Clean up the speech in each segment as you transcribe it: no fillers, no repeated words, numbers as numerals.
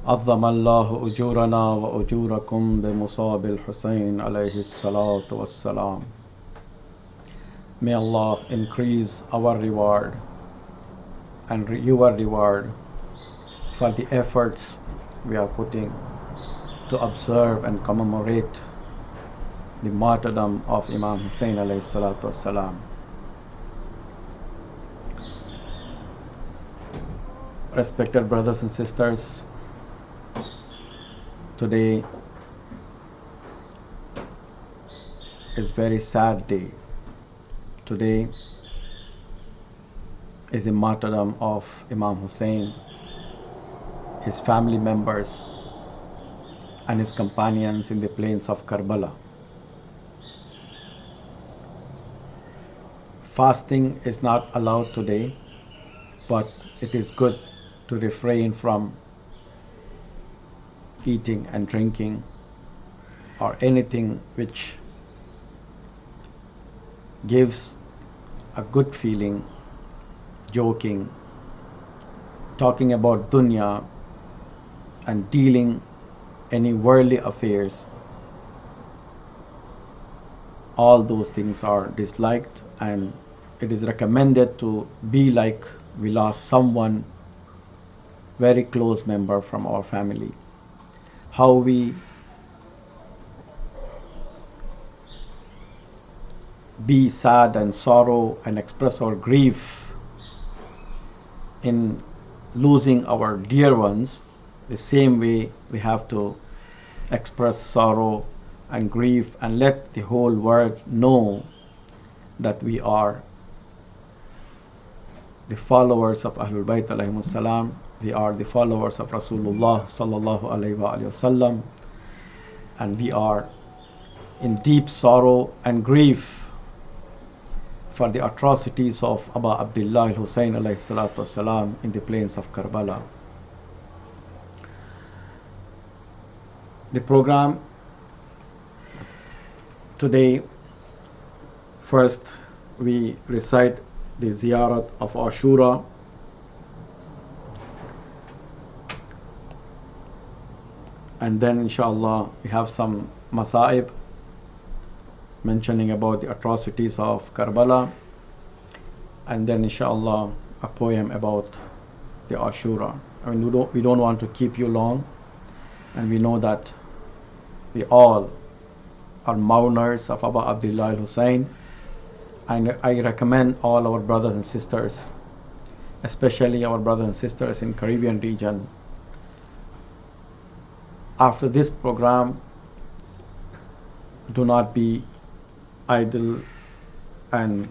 عظم الله أجورنا وأجوركم بمصاب الحسين عليه الصلاة والسلام. May Allah increase our reward and your reward for the efforts we are putting to observe and commemorate the martyrdom of Imam Hussein alayhi salatu wassalam. Respected brothers and sisters, today is very sad day. Today is the martyrdom of Imam Hussein, his family members and his companions in the plains of Karbala. Fasting is not allowed today, but it is good to refrain from eating and drinking or anything which gives a good feeling, joking, talking about dunya and dealing any worldly affairs. All those things are disliked, and it is recommended to be like we lost someone very close member from our family. How we be sad and sorrow and express our grief in losing our dear ones, the same way we have to express sorrow and grief and let the whole world know that we are the followers of Ahlul Bayt alayhimus salam. We are the followers of Rasulullah sallallahu alayhi wa sallam, and we are in deep sorrow and grief for the atrocities of Abu Abdullah al-Hussein alayhi salatu wasalam in the plains of Karbala. The program today, first we recite the ziyarat of Ashura, and then inshallah we have some masaib mentioning about the atrocities of Karbala, and then inshallah a poem about the Ashura. I mean, we don't want to keep you long, and we know that we all are mourners of Abu Abdullah al-Hussein, and I recommend all our brothers and sisters, especially our brothers and sisters in Caribbean region, after this program, do not be idle and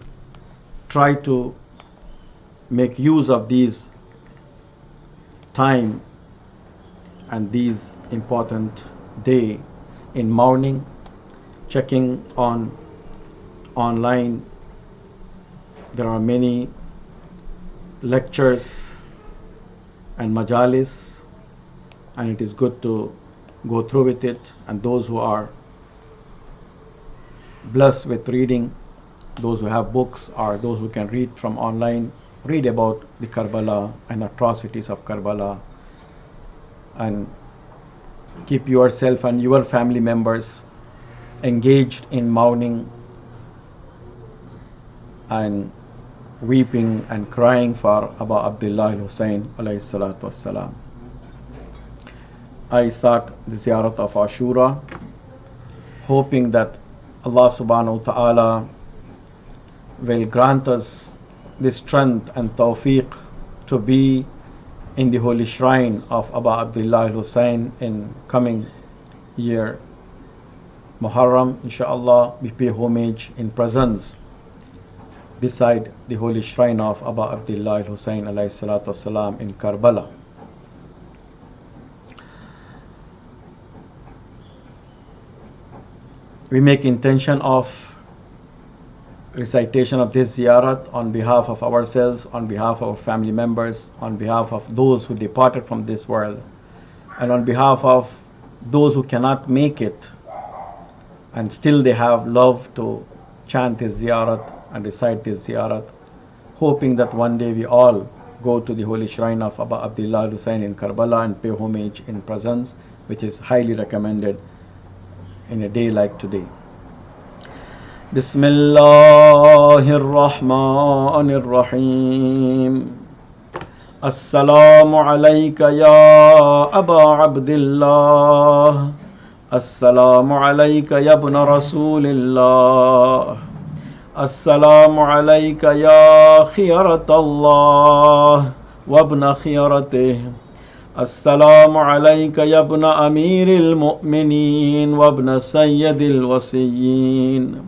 try to make use of these time and these important day in mourning, checking on online. There are many lectures and majalis, and it is good to go through with it. And those who are blessed with reading, those who have books or those who can read from online, read about the Karbala and atrocities of Karbala, and keep yourself and your family members engaged in mourning and weeping and crying for Abu Abdullah al-Hussein alayhi salatu wassalam. I start the ziyarat of Ashura, hoping that Allah subhanahu wa ta'ala will grant us the strength and tawfiq to be in the holy shrine of Abu Abdullah al-Hussein in coming year Muharram. Inshallah, we pay homage in presence beside the holy shrine of Abu Abdullah al-Hussein alayhi salatu wasalam in Karbala. We make intention of recitation of this ziyarat on behalf of ourselves, on behalf of our family members, on behalf of those who departed from this world, and on behalf of those who cannot make it and still they have love to chant this ziyarat and recite this ziyarat, hoping that one day we all go to the holy shrine of Aba Abdullah Hussain in Karbala and pay homage in presence, which is highly recommended in a day like today. Bismillahir Rahmanir Rahim. Assalamu alayka ya Aba Abdullah. Assalamu alayka ya ibn Rasulillah. Assalamu alayka ya khiyarat Allah wa ibn khiyaratih. Assalamu alayka ya ibn Amiril Mu'minin wa ibn Sayyidil Wasiyyin.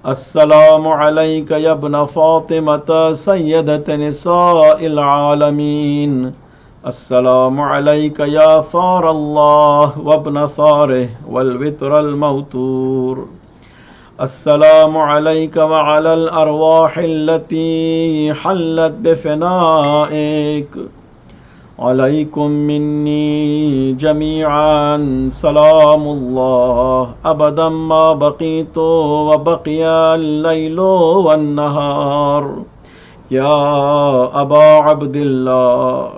Assalamu alayka ya ibn Fatimata Sayyidat Nisa'il Alameen. Assalamu alayka ya Thar Allah wa ibn Tharih wal Witr al Mawtur. Assalamu alayka wa ala al arwah allati hallat bifina'ik. عليكم مني جميعا سلام الله أبدا ما بقيت وبقي الليل والنهار. يا أبا عبد الله،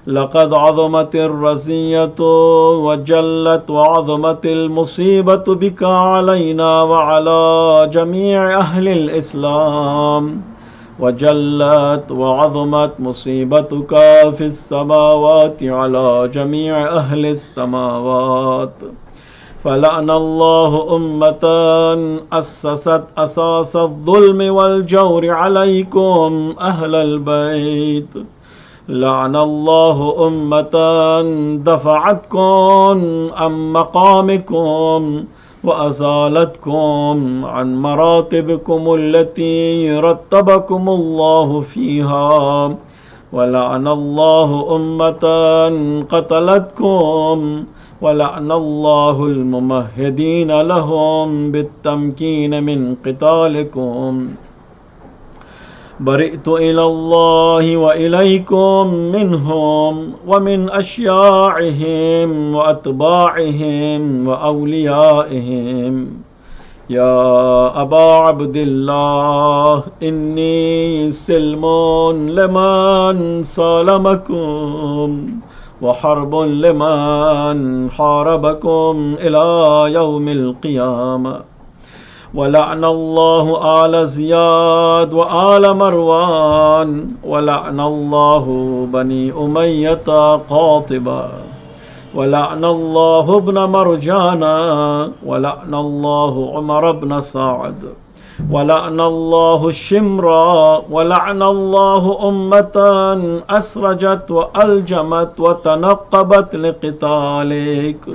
لقد عظمت الرزية وجلت وعظمت المصيبة بك علينا وعلى جميع أهل الإسلام، وجلت وعظمت مصيبتك في السماوات على جميع أهل السماوات. فلعن الله أمة أسست أساس الظلم والجور عليكم أهل البيت. لعن الله أمة دفعتكم عن مقامكم وأزالتكم عن مراتبكم التي رتبكم الله فيها. ولعن الله أمة قتلتكم، ولعن الله الممهدين لهم بالتمكين من قتالكم. برئت إلى الله وإليكم منهم ومن أشياعهم وأتباعهم وأوليائهم. يا أبا عبد الله، إني سلم لمن سالمكم وحرب لمن حاربكم إلى يوم القيامة. ولعن الله آل زياد وآل مروان، ولعن الله بني أمية قاطبة، ولعن الله ابن مرجانا، ولعن الله عمر بن سعد، ولعن الله الشمرا، ولعن الله أمة أسرجت وألجمت وتنقبت لقتالك.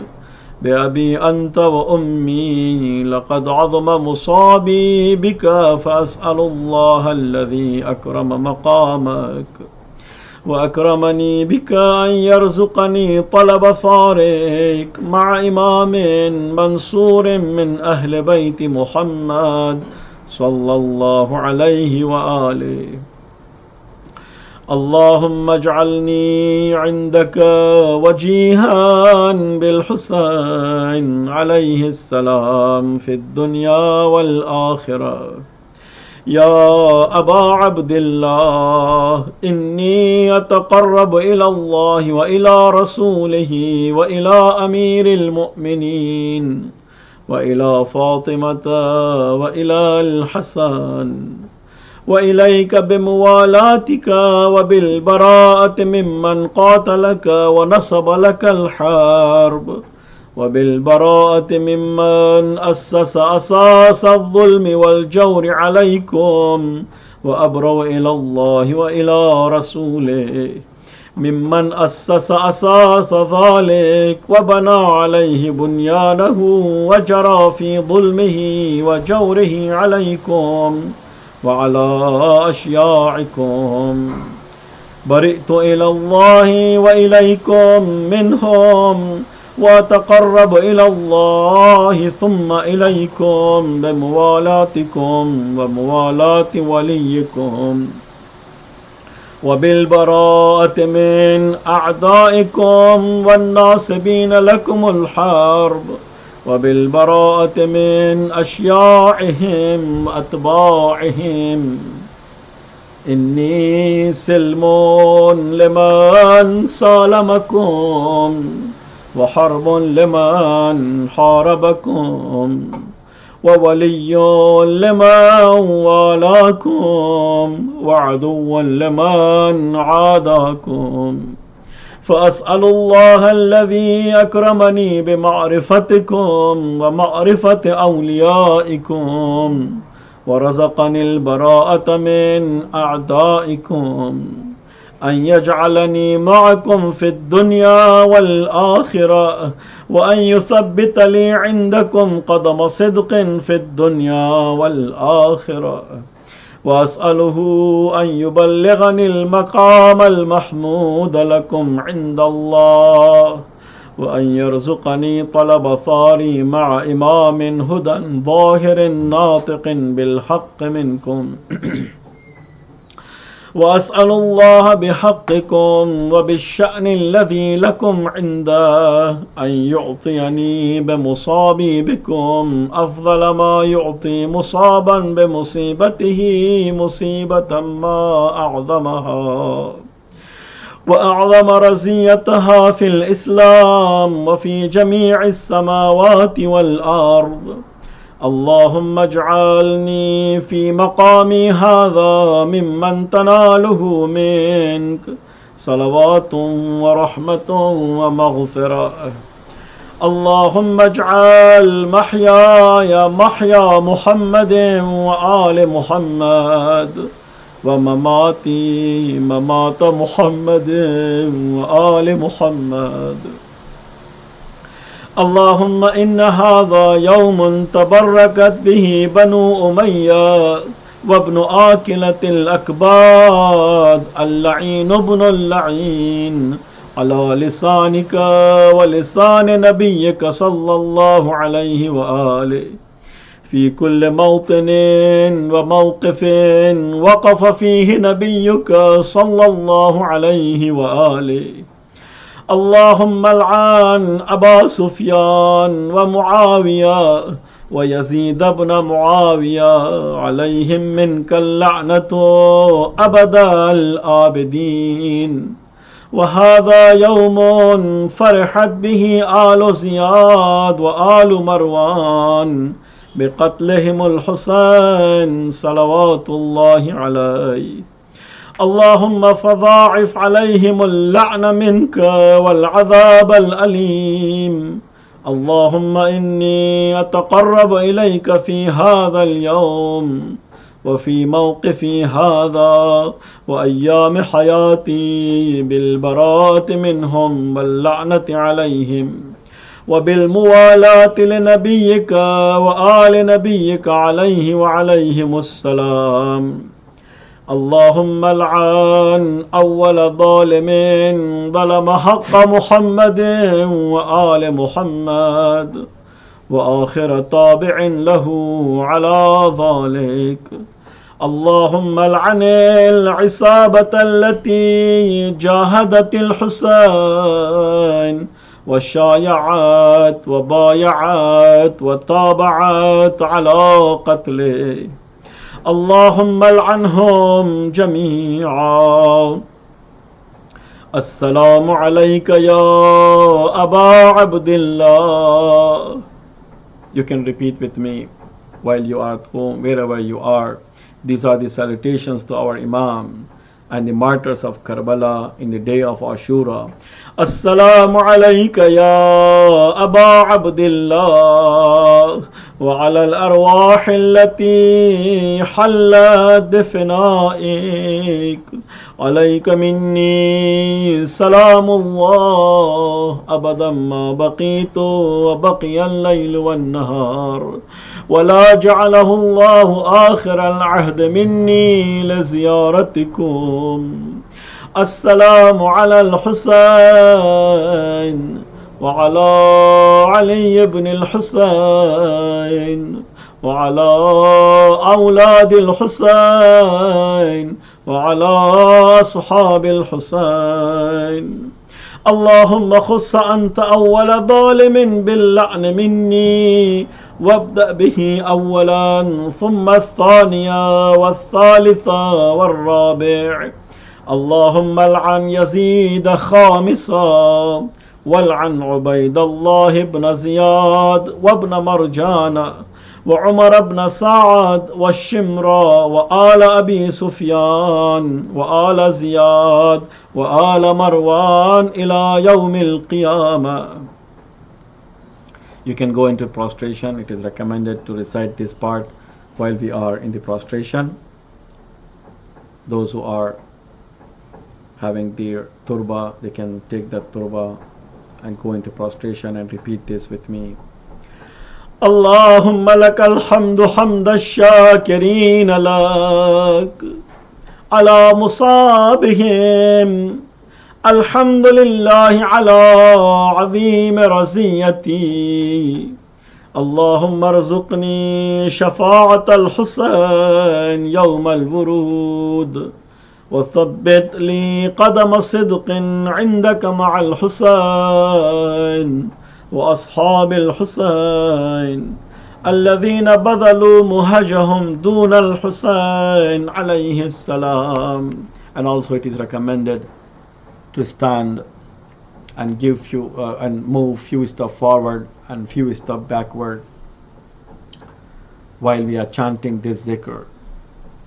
بأبي أنت وأمي لقد عظم مصابي بك، فأسأل الله الذي أكرم مقامك وأكرمني بك أن يرزقني طلب ثارك مع إمام منصور من أهل بيت محمد صلى الله عليه وآله. اللهم اجعلني عندك وجيها بالحسين عليه السلام في الدنيا والآخرة. يا أبا عبد الله، إني أتقرب إلى الله وإلى رسوله وإلى أمير المؤمنين وإلى فاطمة وإلى الحسن وإليك بموالاتك وبالبراءة ممن قاتلك ونصب لك الحرب، وبالبراءة ممن أسس أساس الظلم والجور عليكم، وأبرأ إلى الله وإلى رسوله ممن أسس أساس ذلك وبنى عليه بنيانه وجرى في ظلمه وجوره عليكم وعلى أشياعكم. برئت إلى الله وإليكم منهم، وأتقرب إلى الله ثم إليكم بموالاتكم وموالاة وليكم، وبالبراءة من أعدائكم والناصبين لكم الحرب، وبالبراءة من أشياعهم وأتباعهم. إني سلم لمن سالمكم وحرب لمن حاربكم وولي لمن والاكم وعدو لمن عاداكم. فأسأل الله الذي أكرمني بمعرفتكم ومعرفة أوليائكم ورزقني البراءة من أعدائكم أن يجعلني معكم في الدنيا والآخرة، وأن يثبت لي عندكم قدم صدق في الدنيا والآخرة، وأسأله أن يبلغني المقام المحمود لكم عند الله، وأن يرزقني طلب ثاري مع إمام هدى ظاهر ناطق بالحق منكم. وأسأل الله بحقكم وبالشأن الذي لكم عنده أن يعطيني بمصابي بكم أفضل ما يعطي مصابا بمصيبته مصيبة ما أعظمها وأعظم رزيتها في الإسلام وفي جميع السماوات والأرض. اللهم اجعلني في مقامي هذا ممن تناله منك صلوات ورحمة ومغفرة. اللهم اجعل محياي محيا محمد وآل محمد، ومماتي ممات محمد وآل محمد. اللهم إن هذا يوم تبركت به بنو أمية وابن آكلة الأكباد اللعين ابن اللعين على لسانك ولسان نبيك صلى الله عليه وآله في كل موطن وموقف وقف فيه نبيك صلى الله عليه وآله. اللهم العن أبا سفيان ومعاوية ويزيد بن معاوية عليهم منك اللعنة أبد الآبدين. وهذا يوم فرحت به آل زياد وآل مروان بقتلهم الحسين صلوات الله عليه. اللهم فضاعف عليهم اللعن منك والعذاب الأليم. اللهم إني أتقرب إليك في هذا اليوم وفي موقفي هذا وأيام حياتي بالبراءة منهم واللعنة عليهم وبالموالاة لنبيك وآل نبيك عليه وعليهم السلام. اللهم العن أول ظالم ظلم حق محمد وآل محمد وآخر تابع له على ذلك. اللهم العن العصابة التي جاهدت الحسين وشايعت وبايعت وتابعت على قتله. اللهم العنهم جميعا. السلام عليك يا أبا عبد الله. You can repeat with me while you are at home, wherever you are. These are the salutations to our Imam and the martyrs of Karbala in the day of Ashura. السلام عليك يا أبا عبد الله وعلى الأرواح التي حلت بفنائك. عليك مني سلام الله أبدا ما بقيت وبقي الليل والنهار، ولا جعله الله آخر العهد مني لزيارتكم. السلام على الحسين وعلى علي بن الحسين وعلى أولاد الحسين وعلى أصحاب الحسين. اللهم خص أنت أول ظالم باللعن مني وابدأ به أولا ثم الثانية والثالثة والرابع. اللهم العن يزيد خامسا، والعن عبيد الله بن زياد وابن مرجان وعمر بن سعد والشمرى وآل أبي سفيان وآل زياد وآل مروان إلى يوم القيامة. You can go into prostration. It is recommended to recite this part while we are in the prostration. Those who are having their turba, they can take that turba and go into prostration and repeat this with me. اللهم لك الحمد حمد الشاكرين لك على مصابهم. الحمد لله على عظيم رزيتي. اللهم ارزقني شفاعة الحسين يوم الورود، وثبت لي قدم صدق عندك مع الحسين وأصحاب الحسين الذين بذلوا مهجهم دون الحسين عليه السلام. And also it is recommended to stand and give few and move few steps forward and few steps backward while we are chanting this zikr,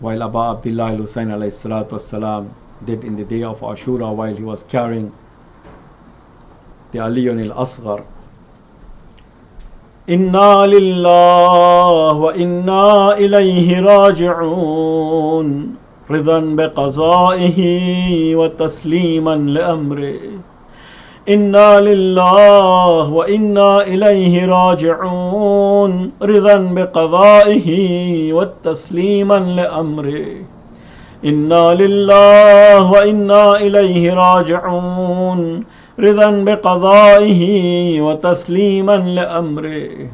while Abu Abdullah al-Husayn alayhi salatu wassalam did in the day of Ashura while he was carrying the Aliyun al-Asghar. Inna lillah wa inna ilayhi raji'un, ridan biqazaihi wa tasliman li amri. Inna lillah wa inna ilayhi raji'un, ridan biqadaihi wa tasliman li amri. Inna lillah wa inna ilayhi raji'un, ridan biqadaihi wa tasliman li amri.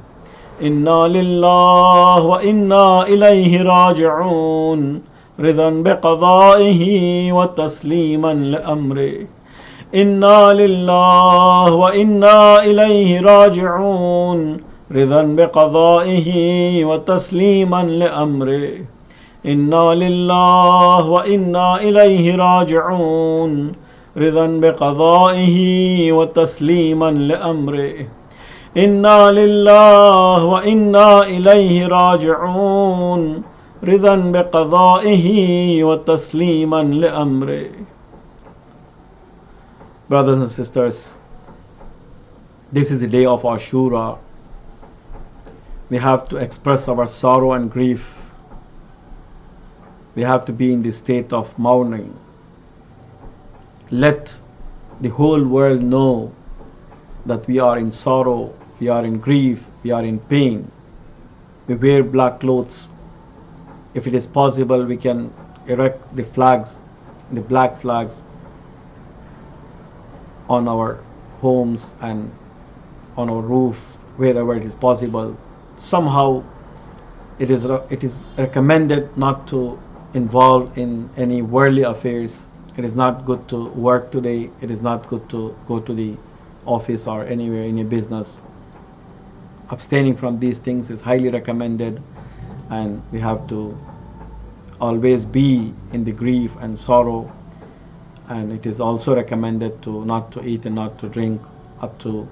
Inna lillah wa inna ilayhi raji'un, ridan biqadaihi wa tasliman li amri. Inna lillah wa inna ilayhi raji'un, ridan biqadaihi wa tasliman li amri. Inna lillah wa inna ilayhi raji'un, ridan biqadaihi wa tasliman li amri. Inna lillah wa inna ilayhi raji'un, ridan biqadaihi wa tasliman li amri. Brothers and sisters, this is the day of Ashura. We have to express our sorrow and grief. We have to be in the state of mourning. Let the whole world know that we are in sorrow, we are in grief, we are in pain. We wear black clothes. If it is possible, we can erect the flags, the black flags, on our homes and on our roofs, wherever it is possible. Somehow it is recommended not to involve in any worldly affairs. It is not good to work today. It is not good to go to the office or anywhere in a business. Abstaining from these things is highly recommended, and we have to always be in the grief and sorrow. And it is also recommended to not to eat and not to drink up to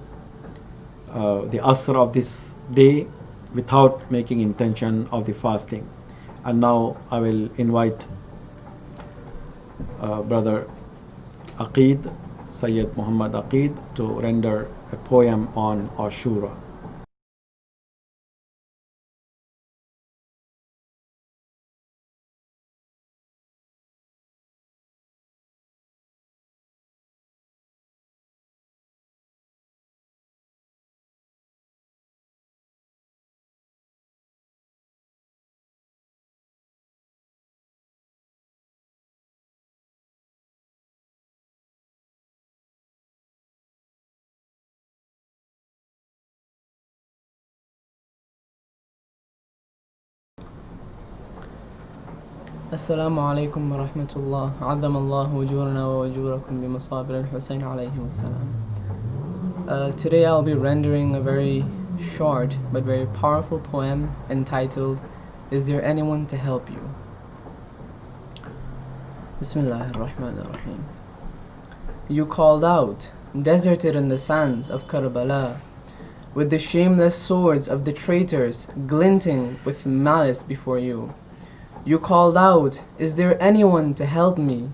the asr of this day without making intention of the fasting. And now I will invite Brother Aqeed, Sayyid Muhammad Aqeed, to render a poem on Ashura. السلام عليكم ورحمة الله. عظم الله أجورنا وأجوركم بمصابر الحسين عليه السلام. Today I'll be rendering a very short but very powerful poem entitled Is There Anyone to Help You? Bismillahir Rahmanir Rahim. You called out, deserted in the sands of Karbala, with the shameless swords of the traitors glinting with malice before you. You called out, is there anyone to help me?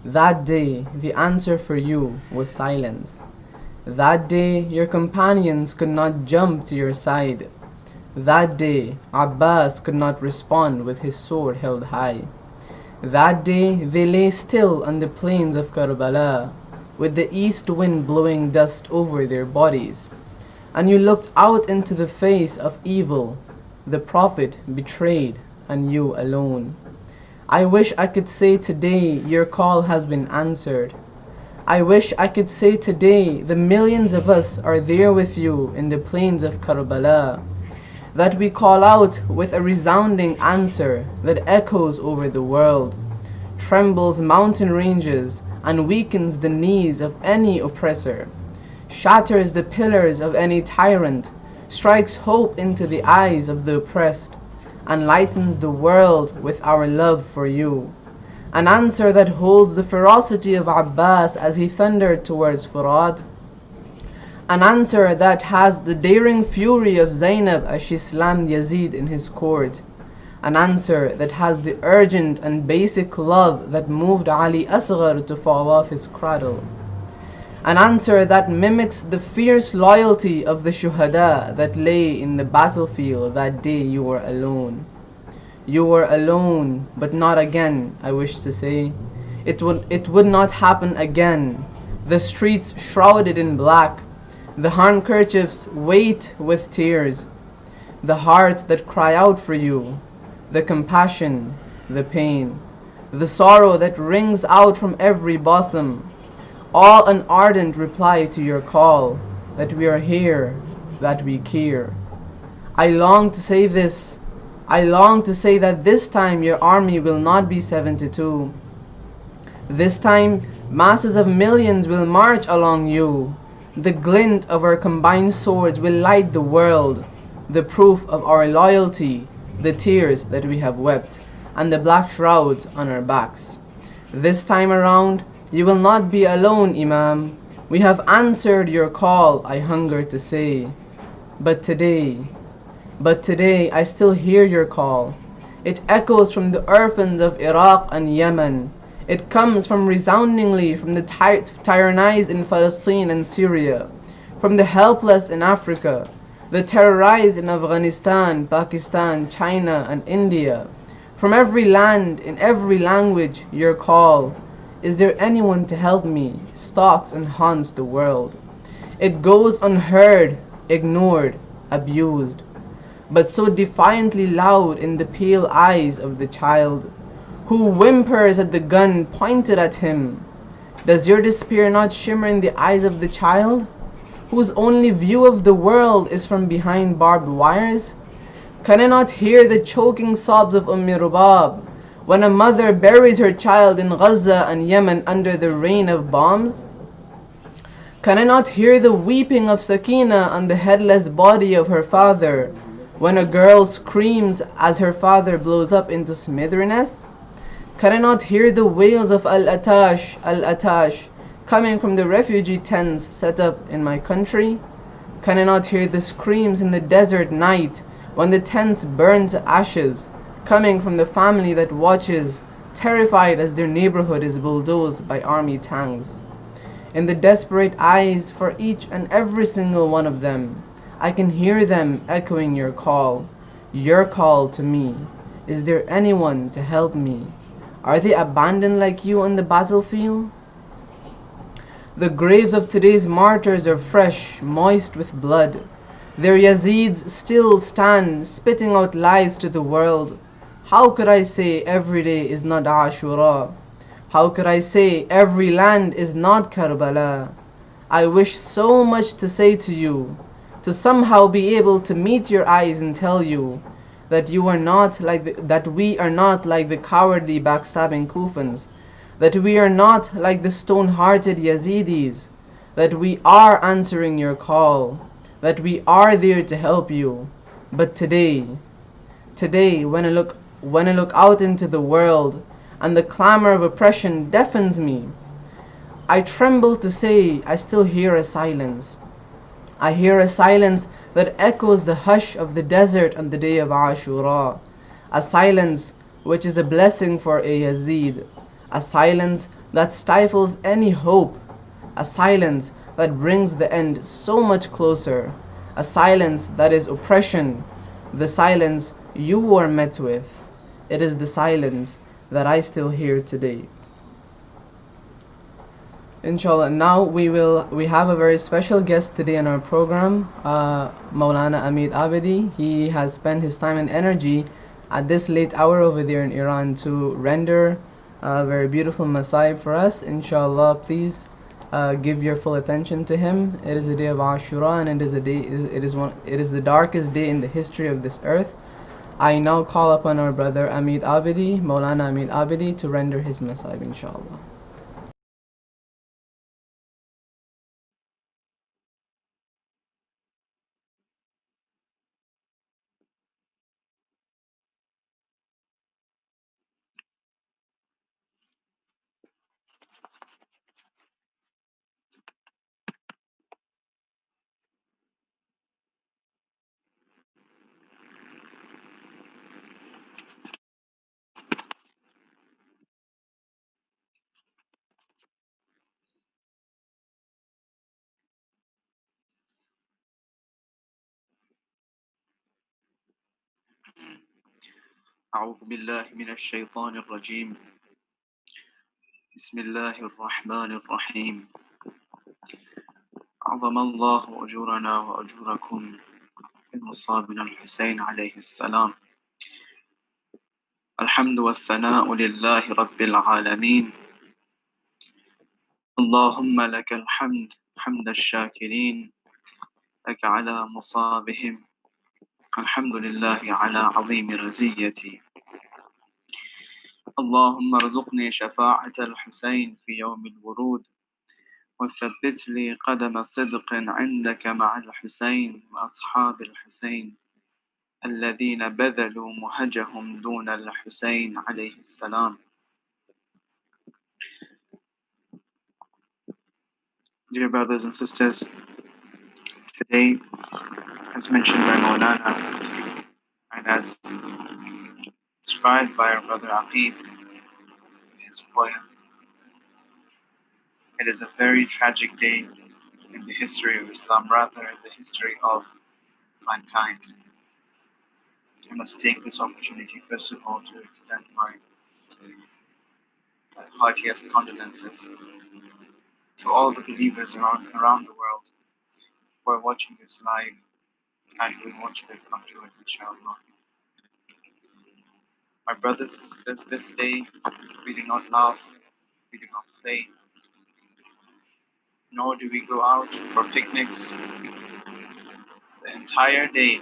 That day the answer for you was silence. That day your companions could not jump to your side. That day Abbas could not respond with his sword held high. That day they lay still on the plains of Karbala, with the east wind blowing dust over their bodies. And you looked out into the face of evil, the Prophet betrayed, and you alone. I wish I could say today your call has been answered. I wish I could say today the millions of us are there with you in the plains of Karbala, that we call out with a resounding answer that echoes over the world, trembles mountain ranges, and weakens the knees of any oppressor, shatters the pillars of any tyrant, strikes hope into the eyes of the oppressed, and lightens the world with our love for you. An answer that holds the ferocity of Abbas as he thundered towards Furat. An answer that has the daring fury of Zainab as she slammed Yazid in his court. An answer that has the urgent and basic love that moved Ali Asghar to fall off his cradle. An answer that mimics the fierce loyalty of the shuhada that lay in the battlefield that day you were alone. You were alone, but not again, I wish to say. It would not happen again. The streets shrouded in black, the handkerchiefs wet with tears, the hearts that cry out for you, the compassion, the pain, the sorrow that rings out from every bosom, all an ardent reply to your call, that we are here, that we care. I long to say this. I long to say that this time your army will not be 72. This time masses of millions will march along you. The glint of our combined swords will light the world, the proof of our loyalty, the tears that we have wept, and the black shrouds on our backs. This time around, you will not be alone, Imam. We have answered your call, I hunger to say. But today I still hear your call. It echoes from the orphans of Iraq and Yemen. It comes from resoundingly from the tyrannized in Palestine and Syria, from the helpless in Africa, the terrorized in Afghanistan, Pakistan, China, and India. From every land, in every language, your call, is there anyone to help me, stalks and haunts the world. It goes unheard, ignored, abused, but so defiantly loud in the pale eyes of the child, who whimpers at the gun pointed at him. Does your despair not shimmer in the eyes of the child, whose only view of the world is from behind barbed wires? Can I not hear the choking sobs of Rubab when a mother buries her child in Gaza and Yemen under the rain of bombs? Can I not hear the weeping of Sakina on the headless body of her father when a girl screams as her father blows up into smithereens? Can I not hear the wails of Al-Atash, Al-Atash, coming from the refugee tents set up in my country? Can I not hear the screams in the desert night when the tents burn to ashes, coming from the family that watches, terrified as their neighborhood is bulldozed by army tanks? In the desperate eyes for each and every single one of them, I can hear them echoing your call to me. Is there anyone to help me? Are they abandoned like you on the battlefield? The graves of today's martyrs are fresh, moist with blood. Their Yazids still stand, spitting out lies to the world. How could I say every day is not Ashura? How could I say every land is not Karbala? I wish so much to say to you, to somehow be able to meet your eyes and tell you that we are not like the cowardly backstabbing Kufans, that we are not like the stone-hearted Yazidis, that we are answering your call, that we are there to help you. But today, when I look out into the world and the clamor of oppression deafens me, I tremble to say I still hear a silence. I hear a silence that echoes the hush of the desert on the day of Ashura, a silence which is a blessing for a Yazid, a silence that stifles any hope, a silence that brings the end so much closer, a silence that is oppression, the silence you were met with. It is the silence that I still hear today. Inshallah. Now we have a very special guest today in our program, Maulana Ameed Aabidi. He has spent his time and energy at this late hour over there in Iran to render a very beautiful masaib for us. Inshallah, please give your full attention to him. It is a day of Ashura, and it is the darkest day in the history of this earth. I now call upon our brother Ameed Aabidi, Maulana Ameed Aabidi, to render his masaib, inshallah. أعوذ بالله من الشيطان الرجيم بسم الله الرحمن الرحيم عظم الله أجورنا وأجوركم بمصابنا الحسين عليه السلام الحمد والثناء لله رب العالمين اللهم لك الحمد حمد الشاكرين لك على مصابهم الحمد لله على عظيم رزيتي اللهم ارزقني شفاعة الحسين في يوم الورود وثبت لي قدم صدق عندك مع الحسين وأصحاب الحسين الذين بذلوا مهجهم دون الحسين عليه السلام. Dear brothers and sisters, today, as mentioned by Maulana and as described by our brother Aqeed in his poem, it is a very tragic day in the history of Islam, rather in the history of mankind. I must take this opportunity first of all to extend my heartiest condolences to all the believers around the world who are watching this live and will watch this afterwards, inshallah. My brothers and sisters, this day we do not laugh, we do not play, nor do we go out for picnics. The entire day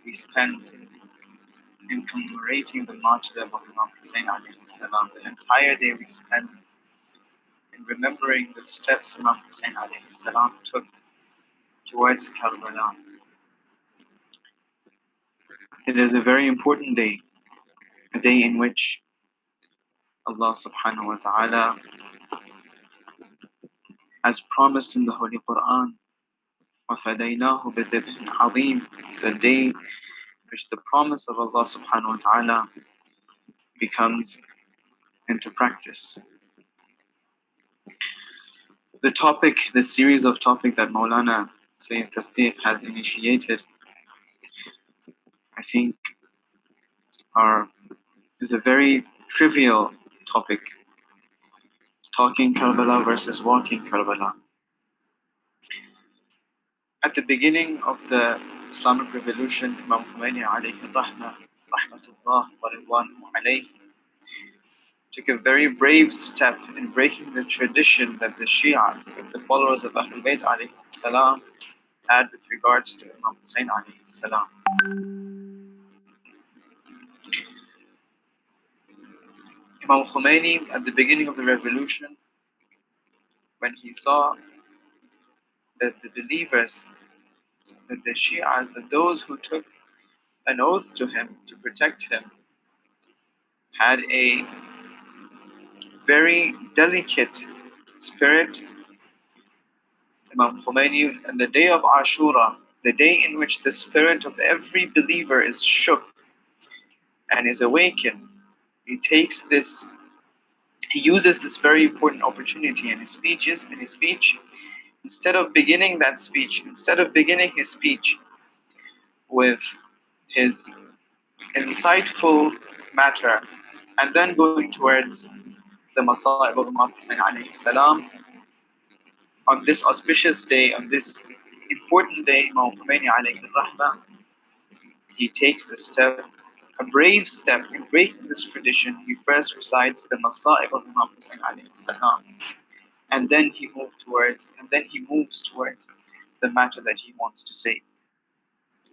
we spend in commemorating the martyrdom of Imam Hussein alayhi salam. The entire day we spend in remembering the steps Imam Hussein alayhi salam took towards Karbala. It is a very important day, a day in which Allah subhanahu wa ta'ala has promised in the Holy Quran, وَفَدَيْنَاهُ بِذِبْحٍ عَظِيمٍ. It's a day which the promise of Allah subhanahu wa ta'ala becomes into practice. The topic, the series of topic that Maulana Sayyid Tasdeeq has initiated, I think is a very trivial topic. Talking Karbala versus walking Karbala. At the beginning of the Islamic revolution, Imam Khomeini alayhi rahmatullah wa ridwanuhu alayhi took a very brave step in breaking the tradition that the Shias, that the followers of Ahlul Bayt alayhi salam, had with regards to Imam Hussein alayhi salam. Imam Khomeini, at the beginning of the revolution, when he saw that the believers that the Shi'as, that those who took an oath to him to protect him, had a very delicate spirit. Imam Khomeini, on the day of Ashura, the day in which the spirit of every believer is shook and is awakened, he takes this, he uses this very important opportunity in his speeches, instead of beginning his speech with his insightful matter and then going towards the Masa'ib of Imam Hussein alayhi salam, on this auspicious day, on this important day, Imam Khomeini alayhi rahmah, he takes the step, a brave step in breaking this tradition. He first recites the Masa'ib of Imam Hussein alayhi salam, and then he moves towards the matter that he wants to say.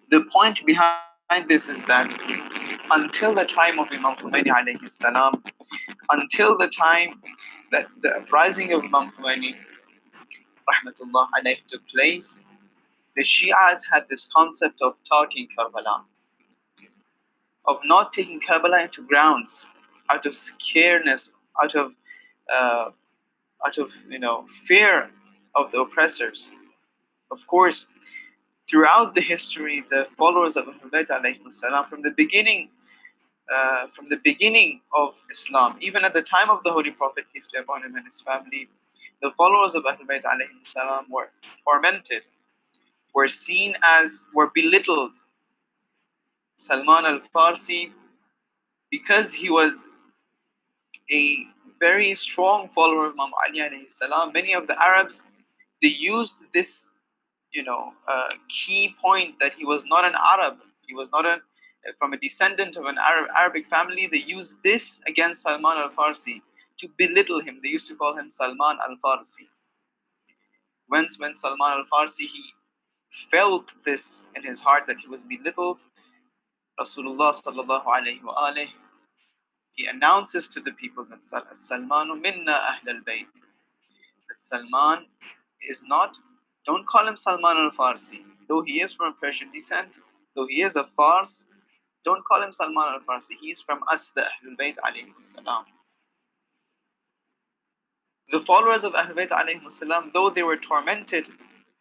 The point behind this is that until the time of Imam Khomeini alayhi salam, until the time that the uprising of Imam Khomeini rahmatullah alayhi took place, the Shi'as had this concept of taking Karbala, of not taking Karbala into grounds, out of scareness, out of fear of the oppressors. Of course, throughout the history, the followers of Ahlul Bayt alayhi salam, from the beginning of Islam, even at the time of the Holy Prophet, peace be upon him and his family, the followers of Ahlul Bayt alayhi salam were tormented, were belittled. Salman al-Farsi, because he was a very strong follower of Imam Ali alayhi salam, many of the Arabs, they used this key point that he was not an Arab, he was not from a descendant of an Arabic family. They used this against Salman al-Farsi to belittle him. They used to call him Salman al-Farsi. When Salman al-Farsi, he felt this in his heart that he was belittled, Rasulullah sallallahu alayhi wa alayhi, he announces to the people that Salmanu minna ahl al-bayt, that Salman is not, don't call him Salman al-Farsi, though he is from Persian descent, though he is a Fars, don't call him Salman al-Farsi, he is from us, the Ahlul Bayt alayhi salam. The followers of Ahlul Bayt alayhi salam, though they were tormented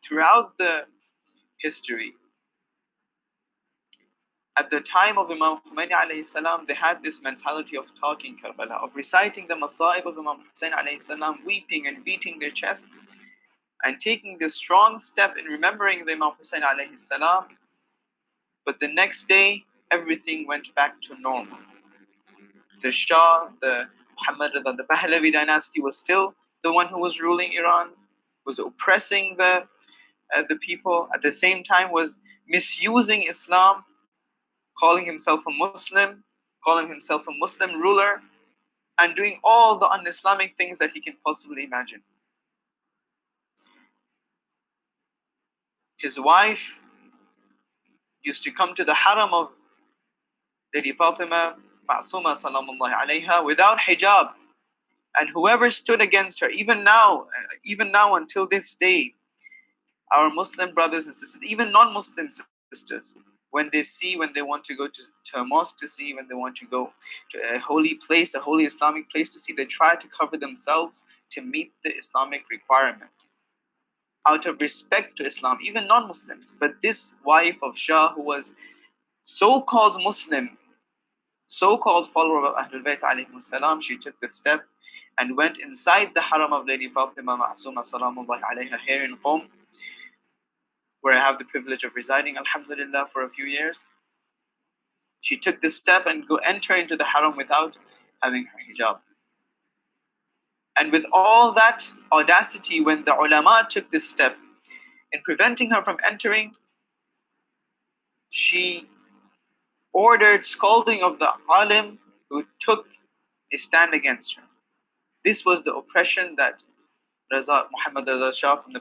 throughout the history, at the time of Imam Khomeini alayhi salam, they had this mentality of talking Karbala, of reciting the Masa'ib of Imam Hussein alayhi salam, weeping and beating their chests, and taking this strong step in remembering the Imam Hussein alayhi salam. But the next day, everything went back to normal. The Shah, the Muhammad, the Pahlavi dynasty was still the one who was ruling Iran, was oppressing the people, at the same time was misusing Islam, calling himself a Muslim, calling himself a Muslim ruler, and doing all the un-Islamic things that he can possibly imagine. His wife used to come to the haram of Lady Fatima Ma'suma salamullahi alayha without hijab, and whoever stood against her, even now until this day, our Muslim brothers and sisters, even non-Muslim sisters, when they want to go to a mosque to see, when they want to go to a holy place, a holy Islamic place to see, they try to cover themselves to meet the Islamic requirement, out of respect to Islam, even non-Muslims. But this wife of Shah, who was so-called Muslim, so-called follower of Ahlul Bayt alayhi salam, she took this step and went inside the haram of Lady Fatima Ma'suma salamullahi alayha here in Qom, where I have the privilege of residing, alhamdulillah, for a few years. She took this step and enter into the haram without having her hijab. And with all that audacity, when the ulama took this step in preventing her from entering, she ordered scolding of the alim who took a stand against her. This was the oppression that Muhammad Raza Shah from the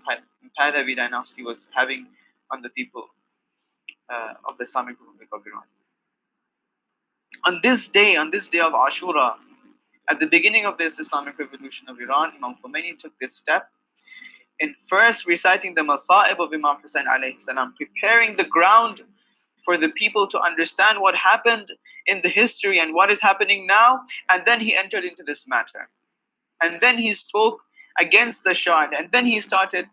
Pahlavi dynasty was having on the people of the Islamic Republic of Iran. On this day of Ashura, at the beginning of this Islamic revolution of Iran, Imam Khomeini took this step in first reciting the Masa'ib of Imam Hussein alayhi salam, preparing the ground for the people to understand what happened in the history and what is happening now. And then he entered into this matter. And then he spoke against the Shah. And then he started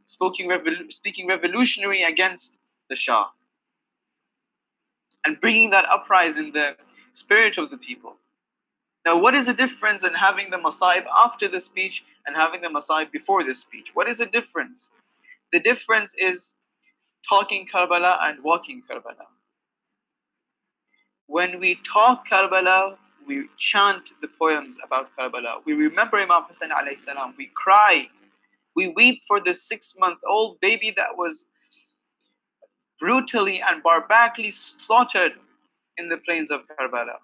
speaking revolutionary against the Shah. And bringing that uprising in the spirit of the people. Now, what is the difference in having the Masa'ib after the speech and having the Masa'ib before the speech? What is the difference? The difference is talking Karbala and walking Karbala. When we talk Karbala, we chant the poems about Karbala. We remember Imam Hussein alayhi salam. We cry. We weep for the 6-month-old baby that was brutally and barbarically slaughtered in the plains of Karbala.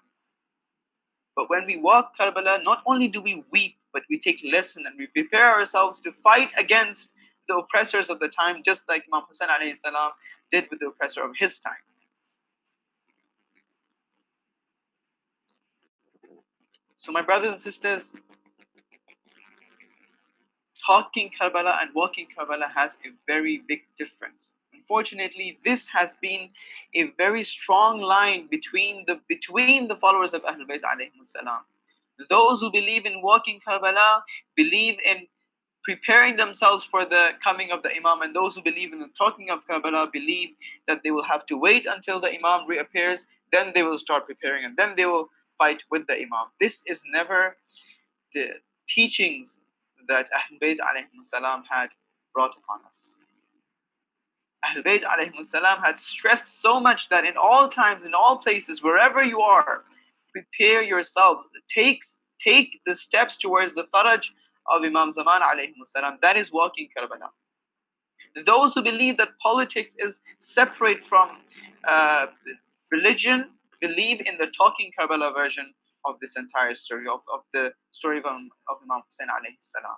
But when we walk Karbala, not only do we weep, but we take lesson and we prepare ourselves to fight against the oppressors of the time, just like Imam Hussein alayhi salam did with the oppressor of his time. So my brothers and sisters, talking Karbala and walking Karbala has a very big difference. Unfortunately, this has been a very strong line between the followers of Ahlul Bayt alayhimus salam. Those who believe in walking Karbala believe in preparing themselves for the coming of the Imam, and those who believe in the talking of Karbala believe that they will have to wait until the Imam reappears, then they will start preparing, and then they will fight with the Imam. This is never the teachings that Ahlul Bayt alayhimus salam had brought upon us. Ahlul Bayt alayhimus salam had stressed so much that in all times, in all places, wherever you are, prepare yourself. Take the steps towards the faraj of Imam Zaman alayhimus salam. That is walking Karbala. Those who believe that politics is separate from religion believe in the talking Karbala version of this entire story, of the story of Imam Hussein alayhi salam.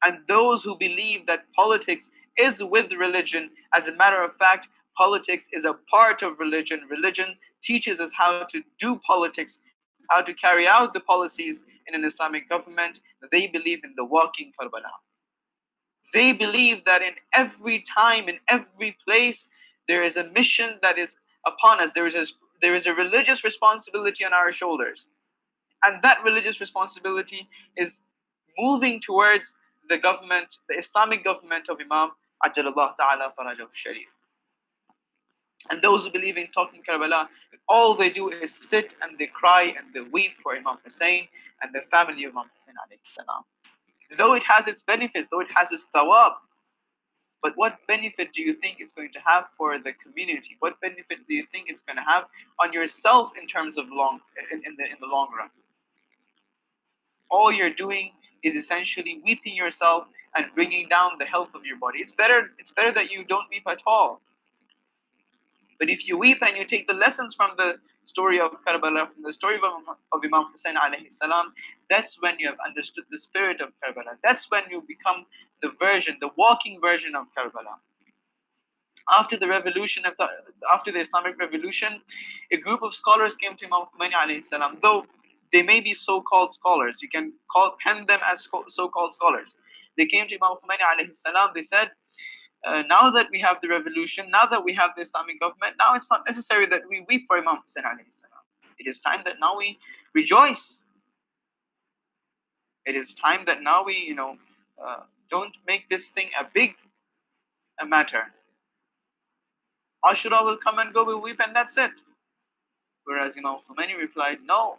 And those who believe that politics is with religion, as a matter of fact, politics is a part of religion. Religion teaches us how to do politics, how to carry out the policies in an Islamic government. They believe in the walking Karbala. They believe that in every time, in every place, there is a mission that is upon us. There is a religious responsibility on our shoulders. And that religious responsibility is moving towards the government, the Islamic government of Imam Ajjalallah Ta'ala Farajahu Sharif. And those who believe in talking Karbala, all they do is sit and they cry and they weep for Imam Hussein and the family of Imam Hussein alayhi salam. Though it has its benefits, though it has its thawab, but what benefit do you think it's going to have for the community? What benefit do you think it's going to have on yourself in terms of in the long run? All you're doing is essentially weeping yourself and bringing down the health of your body. It's better that you don't weep at all. But if you weep and you take the lessons from the story of Karbala, from the story of Imam Hussein alayhi salam, that's when you have understood the spirit of Karbala. That's when you become the walking version of Karbala. After the Islamic revolution, a group of scholars came to Imam Khomeini alayhi salam. Though they may be so-called scholars, you can pen them as so-called scholars. They came to Imam Khomeini alayhi salam. They said, now that we have the revolution, now that we have the Islamic government, now it's not necessary that we weep for Imam Hussein alayhi salam. It is time that now we rejoice. It is time that now we, don't make this thing a matter. Ashura will come and go, we'll weep and that's it. Whereas Imam Khomeini replied, no.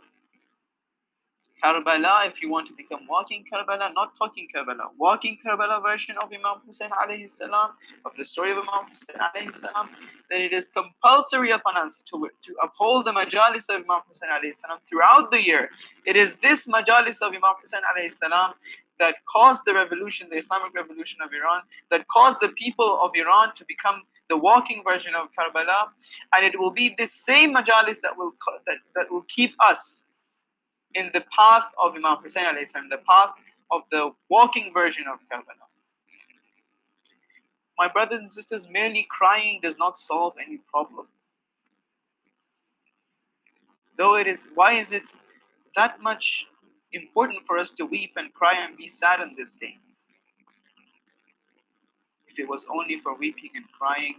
Karbala, if you want to become walking Karbala, not talking Karbala, walking Karbala version of Imam Hussein alayhi salam, of the story of Imam Hussein alayhi salam, then it is compulsory upon us to uphold the majalis of Imam Hussein alayhi salam throughout the year. It is this majalis of Imam Hussein alayhi salam that caused the revolution, the Islamic revolution of Iran, that caused the people of Iran to become the walking version of Karbala, and it will be this same majalis that will keep us in the path of Imam Hussein alayhi salam, the path of the walking version of Karbala. My brothers and sisters, merely crying does not solve any problem. Why is it that much important for us to weep and cry and be sad on this day? If it was only for weeping and crying,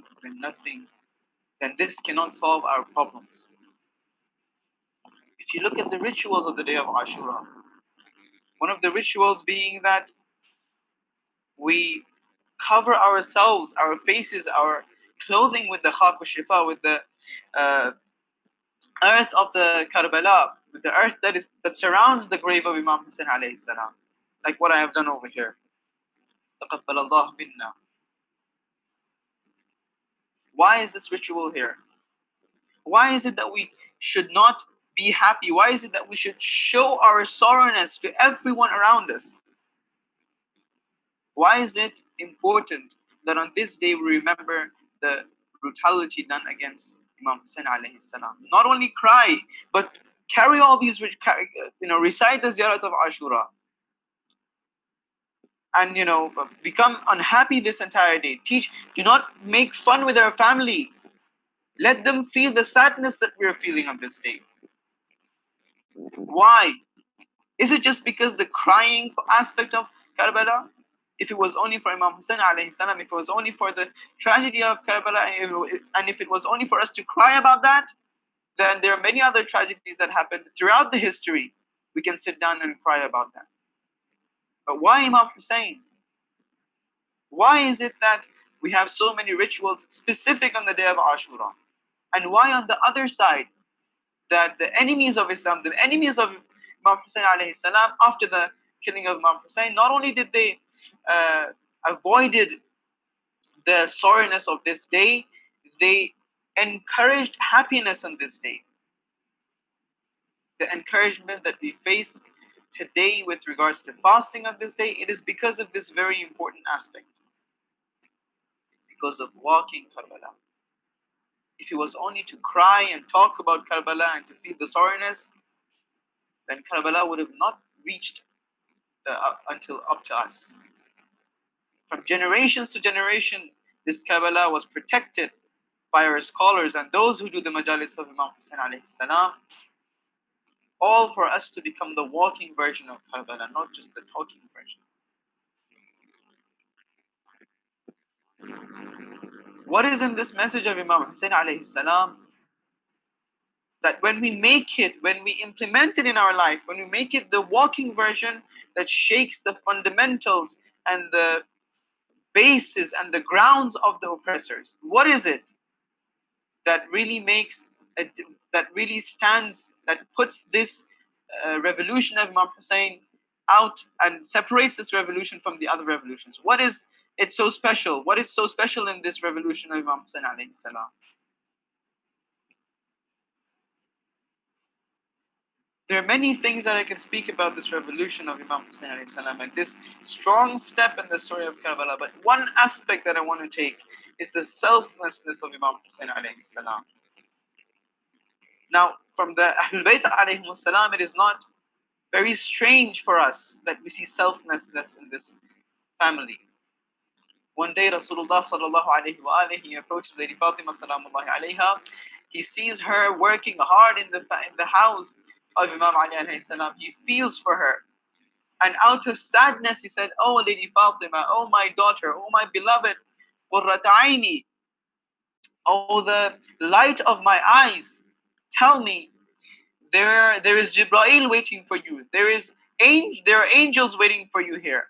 then this cannot solve our problems. If you look at the rituals of the day of Ashura, one of the rituals being that we cover ourselves, our faces, our clothing with the khaq shifa, with the uh, earth of the Karbala, with the earth that surrounds the grave of Imam Hussein alayhi salam, like what I have done over here. تقبل الله منا. Why is this ritual here? Why is it that we should not be happy? Why is it that we should show our sorrowness to everyone around us? Why is it important that on this day we remember the brutality done against Imam Hussein alayhi salam? Not only cry, but carry all these, recite the ziyarat of Ashura. And become unhappy this entire day. Do not make fun with our family. Let them feel the sadness that we are feeling on this day. Why? Is it just because the crying aspect of Karbala? If it was only for Imam Hussein alayhi salam, if it was only for the tragedy of Karbala, and if it was only for us to cry about that, then there are many other tragedies that happened throughout the history. We can sit down and cry about that. But why Imam Hussein? Why is it that we have so many rituals specific on the day of Ashura? And why on the other side, that the enemies of Islam, the enemies of Imam Hussein alayhi salam, after the killing of Imam Hussein, not only did they avoided the sorrowness of this day, they encouraged happiness on this day. The encouragement that we face today with regards to fasting on this day, it is because of this very important aspect. Because of walking Karbala. If it was only to cry and talk about Karbala and to feel the sorrowness, then Karbala would have not reached until up to us. From generations to generation, this Karbala was protected by our scholars and those who do the Majlis of Imam Hussein alayhi salam, all for us to become the walking version of Karbala, not just the talking version. What is in this message of Imam Hussein alayhi salam? That when we make it, when we implement it in our life, when we make it the walking version that shakes the fundamentals and the bases and the grounds of the oppressors, what is it that really that really stands, that puts this revolution of Imam Hussein out and separates this revolution from the other revolutions? What is it so special? What is so special in this revolution of Imam Hussein alayhi salam? There are many things that I can speak about this revolution of Imam Hussein alayhi salam and this strong step in the story of Karbala. But one aspect that I want to take is the selflessness of Imam Hussein alayhi salam. Now, from the Ahlul Bayt alayhi salam, it is not very strange for us that we see selflessness in this family. One day, Rasulullah sallallahu alayhi wa alihi, he approaches Lady Fatima salamullahi alayha. He sees her working hard in the house of Imam Ali alayhi salam. He feels for her. And out of sadness, he said, "Oh, Lady Fatima, oh my daughter, oh my beloved, qurrat aini, oh the light of my eyes, tell me, there is Jibreel waiting for you. There are angels waiting for you here.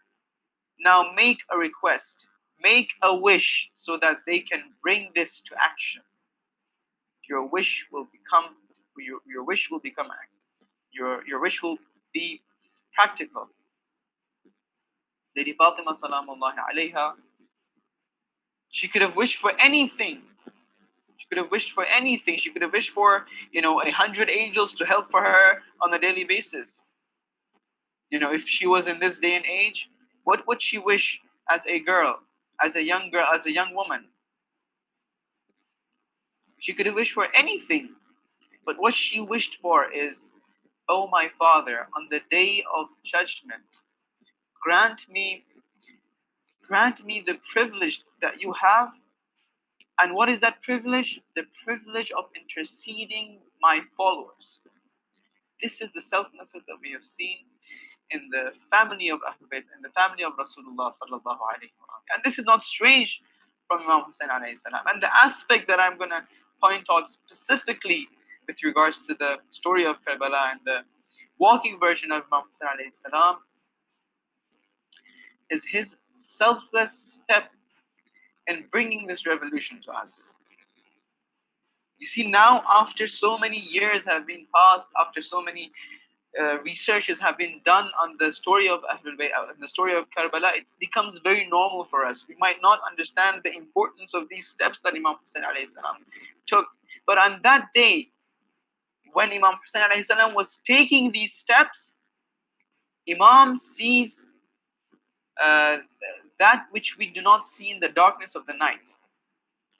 Now make a request, make a wish so that they can bring this to action. Your wish will become your wish will be practical." Lady Fatima salamullahi alayha, she could have wished for anything. She could have wished for anything. She could have wished for, 100 angels to help for her on a daily basis. If she was in this day and age, what would she wish as a girl, as a young woman? She could have wished for anything. But what she wished for is, "Oh my Father, on the day of judgment, grant me the privilege that you have." And what is that privilege? The privilege of interceding my followers. This is the selflessness that we have seen in the family of Ahlul Bayt, in the family of Rasulullah sallallahu alaihi wasallam. And this is not strange from Imam Hussein alayhi salam. And the aspect that I'm going to point out specifically with regards to the story of Karbala and the walking version of Imam Hussein alayhi salam is his selfless step in bringing this revolution to us. You see, now after so many years have been passed, after so many researches have been done on the story of Ahlul Bayt, the story of Karbala, it becomes very normal for us. We might not understand the importance of these steps that Imam Hussein alayhi salam took. But on that day, when Imam Hussein alayhi salam was taking these steps, Imam sees that which we do not see in the darkness of the night.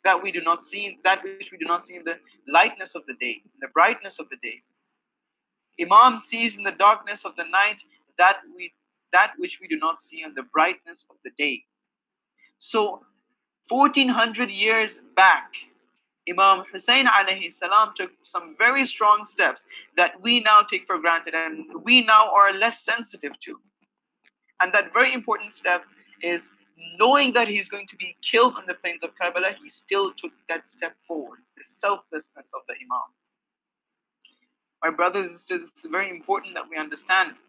That which we do not see in the lightness of the day, in the brightness of the day. Imam sees in the darkness of the night that which we do not see in the brightness of the day. So 1400 years back, Imam Hussein alayhi salam took some very strong steps that we now take for granted and we now are less sensitive to. And that very important step is knowing that he's going to be killed on the plains of Karbala, he still took that step forward, the selflessness of the Imam. My brothers and sisters, it's very important that we understand.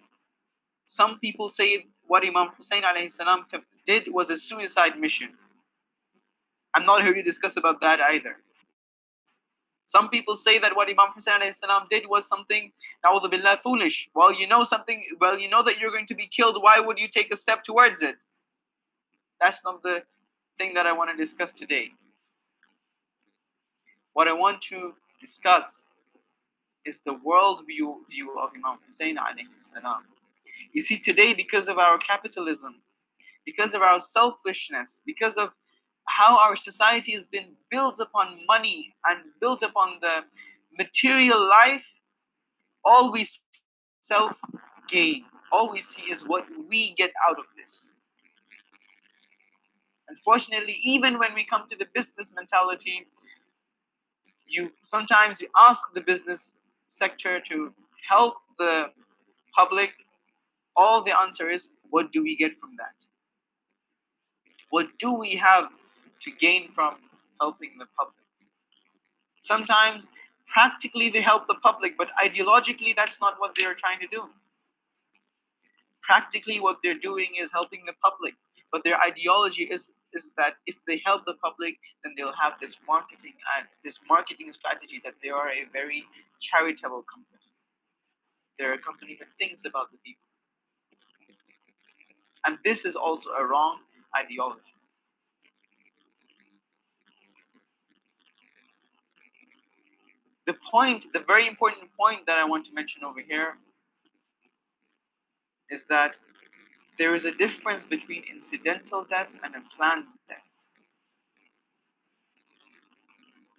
Some people say what Imam Hussein alayhi salam did was a suicide mission. I'm not here to discuss about that either. Some people say that what Imam Hussein alayhi salam did was something, na'udhu billah, foolish. Well, you know that you're going to be killed, why would you take a step towards it? That's not the thing that I want to discuss today. What I want to discuss is the world view of Imam Hussein alayhi salam. You see, today, because of our capitalism, because of our selfishness, because of how our society has been built upon money and built upon the material life, all we see is self-gain. All we see is what we get out of this. Unfortunately, even when we come to the business mentality, sometimes you ask the business sector to help the public, all the answer is, what do we get from that? What do we have to gain from helping the public? Sometimes practically they help the public, but ideologically that's not what they're trying to do. Practically what they're doing is helping the public, but their ideology is that if they help the public, then they'll have this marketing strategy that they are a very charitable company. They're a company that thinks about the people. And this is also a wrong ideology. The very important point that I want to mention over here is that there is a difference between incidental death and a planned death.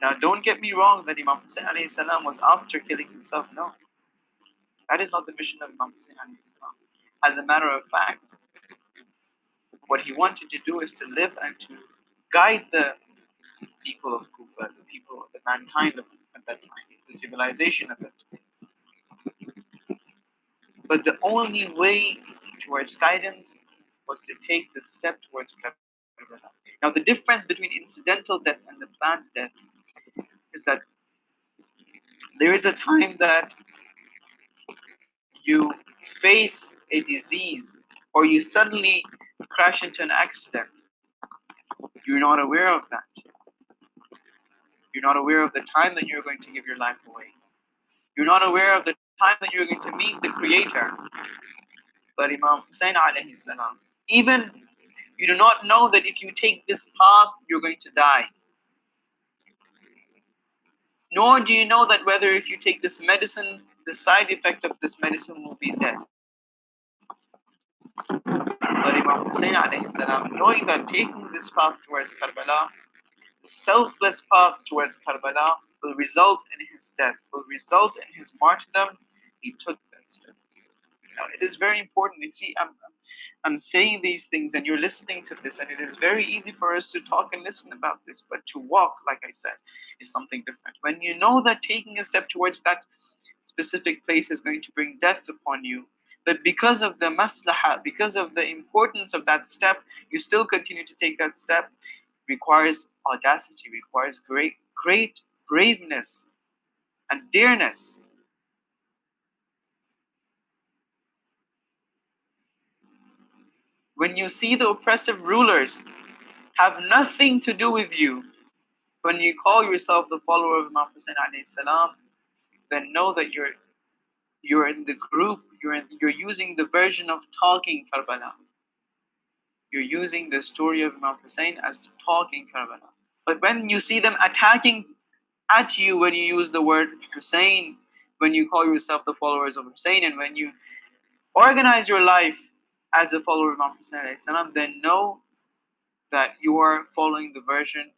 Now, don't get me wrong that Imam Hussein alayhi salam was after killing himself. No. That is not the mission of Imam Hussein alayhi salam. As a matter of fact, what he wanted to do is to live and to guide the people of Kufa, the people, the mankind at that time, the civilization at that time. But the only way towards guidance was to take the step towards Karbala. Now, the difference between incidental death and the planned death is that there is a time that you face a disease or you suddenly crash into an accident. You're not aware of that. You're not aware of the time that you're going to give your life away. You're not aware of the time that you're going to meet the Creator. But Imam Hussein alayhi salam, even you do not know that if you take this path, you're going to die. Nor do you know that whether if you take this medicine, the side effect of this medicine will be death. But Imam Hussein alayhi salam, knowing that taking this path towards Karbala, selfless path towards Karbala, will result in his death, will result in his martyrdom, he took that step. Now, it is very important. You see, I'm saying these things and you're listening to this, and it is very easy for us to talk and listen about this, but to walk, like I said, is something different. When you know that taking a step towards that specific place is going to bring death upon you, But because of the maslaha, because of the importance of that step, you still continue to take that step. Requires audacity, requires great braveness and dearness. When you see the oppressive rulers have nothing to do with you, when you call yourself the follower of Imam Hussein alayhi salam, then know that you're in the group, you're using the version of talking Karbala. You're using the story of Imam Hussein as talking Karbala. But when you see them attacking at you, when you use the word Hussein, when you call yourself the followers of Hussein, and when you organize your life as a follower of Imam Hussein alayhi salam, then know that you are following the version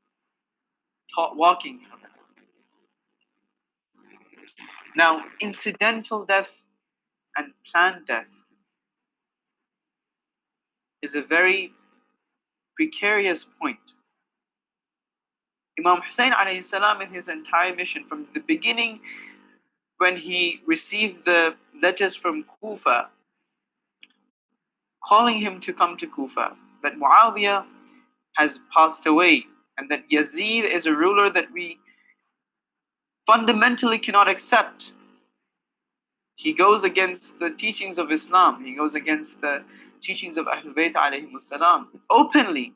walking Karbala. Now, incidental death and planned death is a very precarious point. Imam Hussein alayhi salam, in his entire mission, from the beginning, when he received the letters from Kufa, calling him to come to Kufa, that Muawiyah has passed away, and that Yazid is a ruler that we fundamentally cannot accept. He goes against the teachings of Islam. He goes against the teachings of Ahlul Bayt alayhimus salam openly.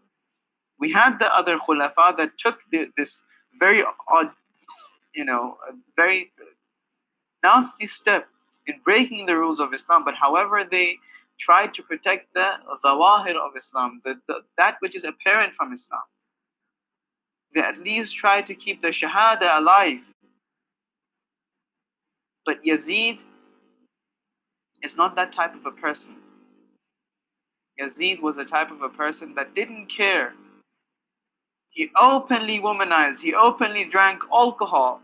We had the other khulafa that took this very odd, a very nasty step in breaking the rules of Islam. But however, they tried to protect the zawahir of Islam, that which is apparent from Islam. They at least tried to keep the shahada alive. But Yazid is not that type of a person. Yazid was a type of a person that didn't care. He openly womanized, he openly drank alcohol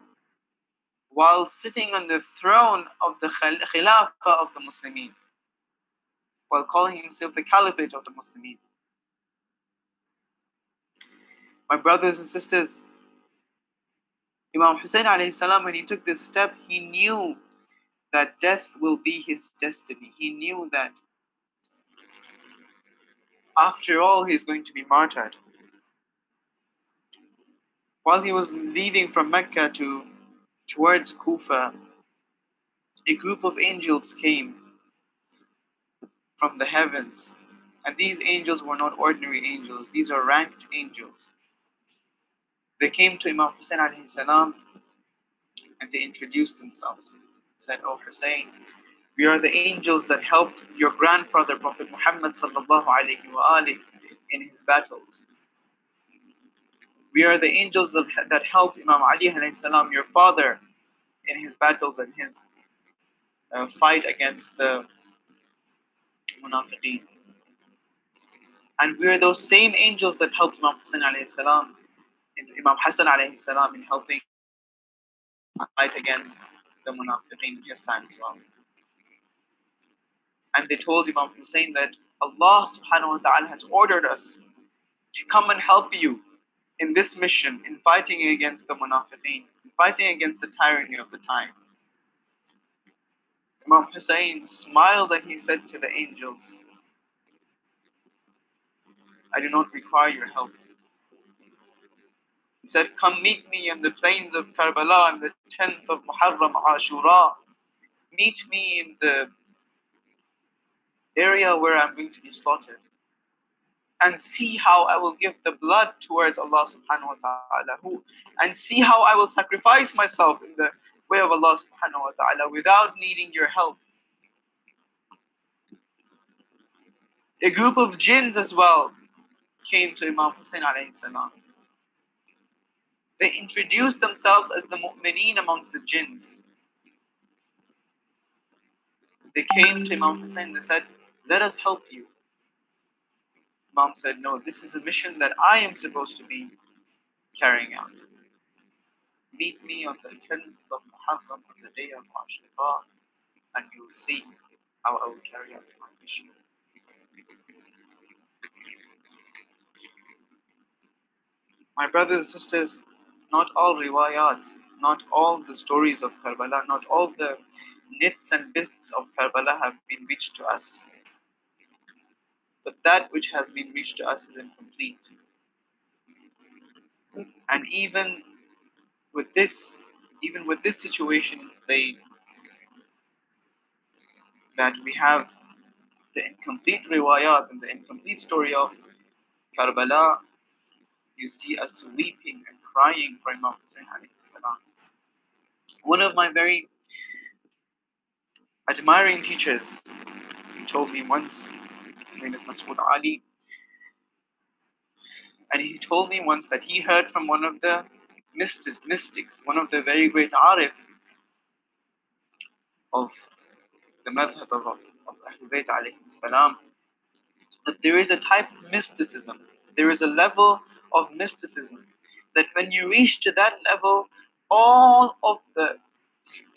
while sitting on the throne of the Khilafah of the Muslimin, while calling himself the Caliphate of the Muslimin. My brothers and sisters, Imam Hussein alayhi salam, when he took this step, he knew that death will be his destiny. He knew that after all, he's going to be martyred. While he was leaving from Mecca towards Kufa, a group of angels came from the heavens. And these angels were not ordinary angels, these are ranked angels. They came to Imam Hussein alayhi salam and they introduced themselves. Said, "Oh Hussein, we are the angels that helped your grandfather Prophet Muhammad sallallahu alayhi wa alihi in his battles. We are the angels that helped Imam Ali alayhi salam, your father, in his battles and his fight against the munafiqeen. And we are those same angels that helped Imam Hussein alayhi salam, Imam Hassan alayhi salam, in helping fight against the munafiqeen in his time as well." And they told Imam Hussein that Allah subhanahu wa ta'ala has ordered us to come and help you in this mission, in fighting against the munafiqeen, in fighting against the tyranny of the time. Imam Hussein smiled and he said to the angels, "I do not require your help." He said, "Come meet me in the plains of Karbala on the 10th of Muharram, Ashura. Meet me in the area where I'm going to be slaughtered. And see how I will give the blood towards Allah subhanahu wa ta'ala. And see how I will sacrifice myself in the way of Allah subhanahu wa ta'ala without needing your help." A group of jinns as well came to Imam Hussein alayhi salam. They introduced themselves as the mu'mineen amongst the jinns. They came to Imam Hussein and they said, "Let us help you." Imam said, "No, this is a mission that I am supposed to be carrying out. Meet me on the 10th of Muharram, on the day of Ashura, and you'll see how I will carry out my mission." My brothers and sisters, not all riwayat, not all the stories of Karbala, not all the nits and bits of Karbala have been reached to us. But that which has been reached to us is incomplete. And even with this situation in play, that we have the incomplete riwayat and the incomplete story of Karbala, you see us weeping and crying for Imam Hussein alayhi salam. One of my very admiring teachers, he told me once, his name is Masood Ali, and he told me once that he heard from one of the mystics, one of the very great arif of the madhab of Ahlul Bayt alayhi salam, that there is a type of mysticism, there is a level of mysticism, that when you reach to that level, all of the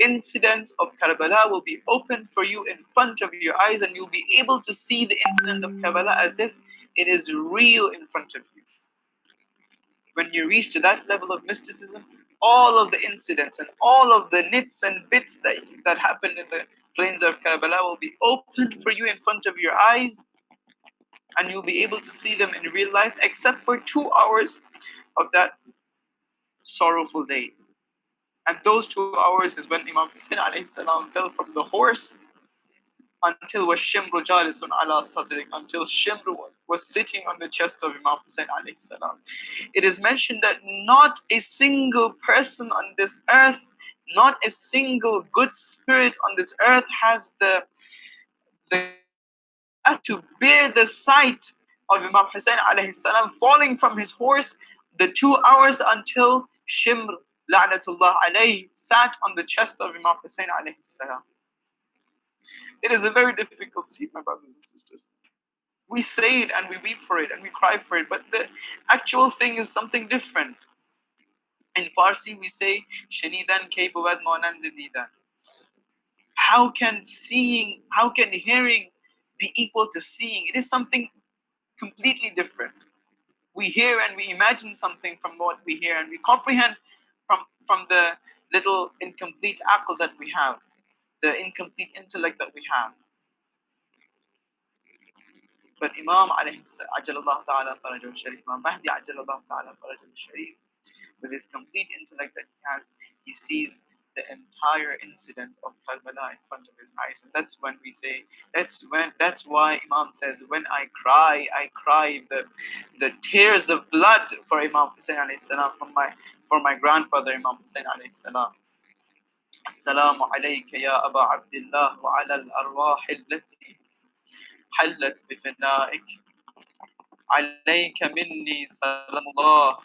incidents of Karbala will be open for you in front of your eyes, and you'll be able to see the incident of Karbala as if it is real in front of you. When you reach to that level of mysticism, all of the incidents and all of the nits and bits that happened in the plains of Karbala will be open for you in front of your eyes, and you'll be able to see them in real life, except for 2 hours of that sorrowful day. And those 2 hours is when Imam Hussein alayhi salam fell from the horse until Shimru jalisun ala sadrik, until Shimru was sitting on the chest of Imam Hussein alayhi salam. It is mentioned that not a single person on this earth, not a single good spirit on this earth has the to bear the sight of Imam Hussein alayhi salam falling from his horse the 2 hours until Shimr la'natullah alayhi sat on the chest of Imam Hussein alayhi salam. It is a very difficult scene, my brothers and sisters. We say it and we weep for it and we cry for it, but the actual thing is something different. In Farsi we say Shanidan ke buwad monand didan. How can hearing be equal to seeing? It is something completely different. We hear and we imagine something from what we hear, and we comprehend from the little incomplete aql that we have, the incomplete intellect that we have. But Imam ajalallahu ta'ala farajul sharif, Imam Mahdi ajalallahu ta'ala farajul sharif, with his complete intellect that he has, he sees the entire incident of Karbala in front of his eyes. And that's when we say, that's why Imam says, when I cry the tears of blood for Imam Hussein alayhi salam, for my grandfather Imam Hussein alayhi salam. Assalamu alayka ya Aba Abdullah wa ala al-arwah allati حلت بفنائك عليك مني سلام الله